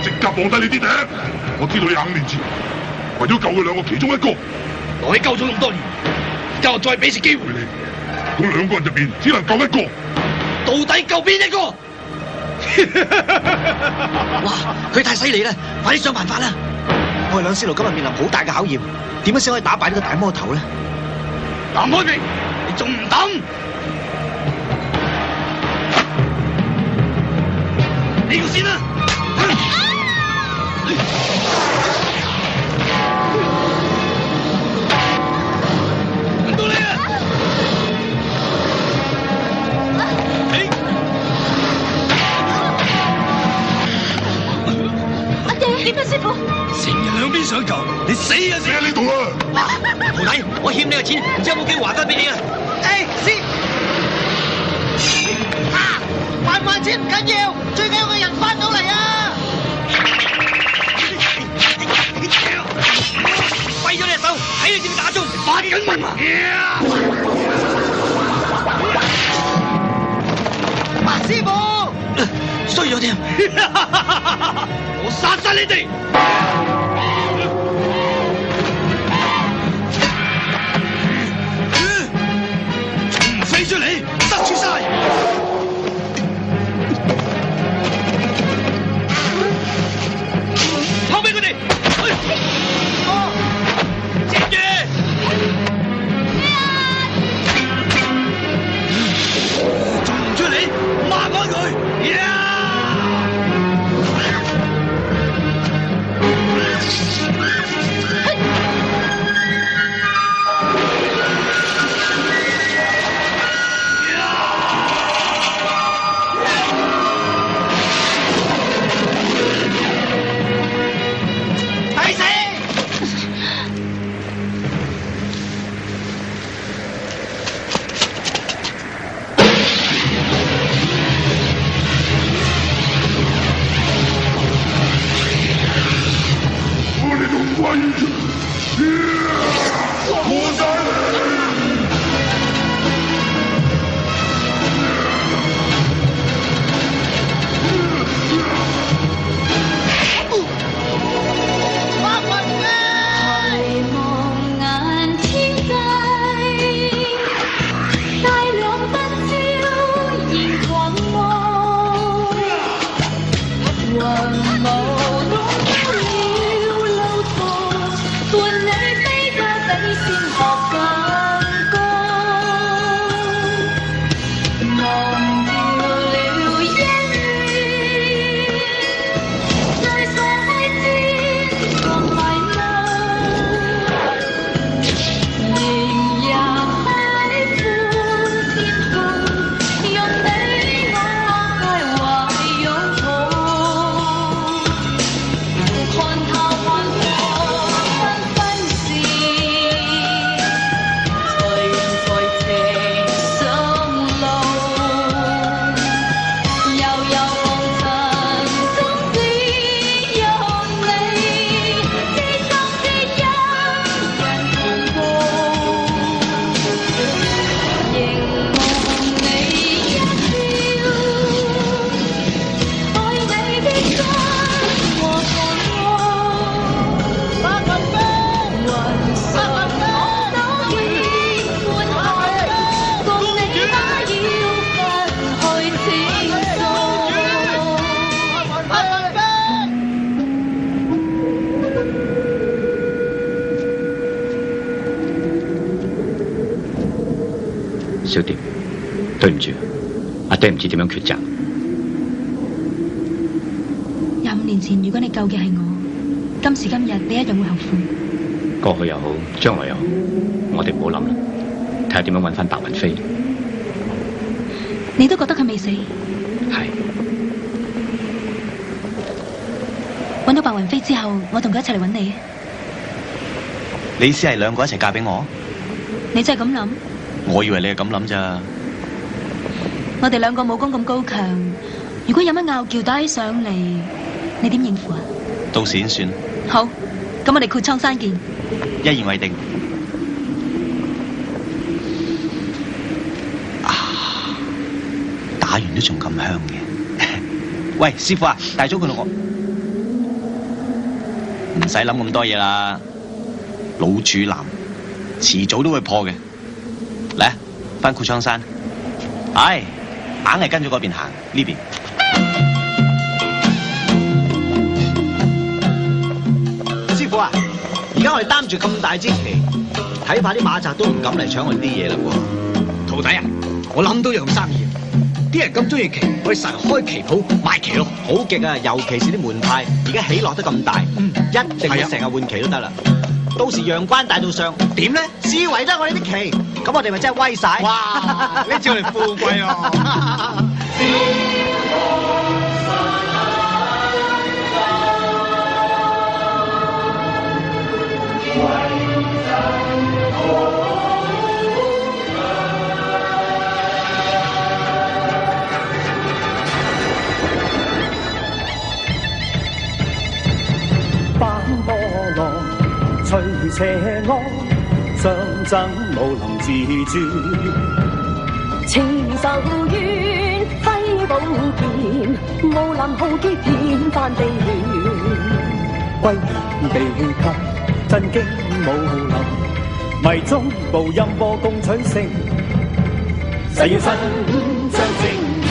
即刻放低你啲笛！我知道你5年前為咗救佢兩個其中一個，我喺救咗咁多年，而家我再俾次機會你。嗰2個人入邊只能救一個，到底救邊一個？哇！佢太犀利啦，快啲想辦法啦！我哋兩師徒今日面臨好大嘅考驗，點樣先可以打敗呢個大魔頭咧？藍海平，你仲唔等？呢個先啦！輪到你啊！阿爹，點啊，師傅？成日兩邊上求，你死啊！死喺呢度啦！徒弟，我欠你嘅錢，唔知有冇機會還翻俾你啊？還唔還錢唔緊要，最緊要個人翻到嚟啊！揮咗你隻手，睇你點打中，發緊夢啊！師傅，衰咗添，我殺晒你哋！仲唔飛出嚟，塞住晒！後邊過晒你！小蝶，對唔住，阿爹唔知點樣抉擇。25年前，如果你救嘅係我，今時今日你一樣會後悔。過去又好，將來又好，我哋唔好諗啦，睇下點樣揾翻白雲飛。你都覺得佢未死？係。揾到白雲飛之後，我同佢一齊嚟揾你。你意思係兩個一齊嫁俾我？你真係咁諗？我以為你係咁諗咋。我哋兩個武功咁高強，如果有乜拗撬打起上嚟，你點應付啊？到時先算。好，咁我哋闊蒼山見。一言為定。打完都仲咁香嘅。喂，師傅啊，大咗佢咯我。唔使諗咁多嘢啦，老處男遲早都會破嘅。嚟，返闊蒼山。係，硬係跟咗嗰邊行，呢邊。師傅啊，而家我哋擔住咁大支旗，睇怕啲馬賊都唔敢嚟搶我哋啲嘢啦喎。徒弟啊，我諗到樣生意，啲人咁中意旗，我哋實開旗鋪賣旗咯。好極啊，尤其是啲門派，而家起落得咁大，一定係成日換旗都得啦。到時陽關大道上點咧？視為得我哋啲旗，咁我哋咪真係威晒。哇！呢招嚟富貴啊！反魔浪隨邪惡，相爭武林自主。情仇怨揮寶劍，武林浩劫遍翻地亂。歸元地級，震驚武林，迷蹤無任波共取勝。誓要伸張正義，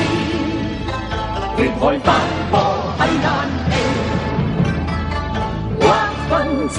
奪開百波喺眼氣，劃分邪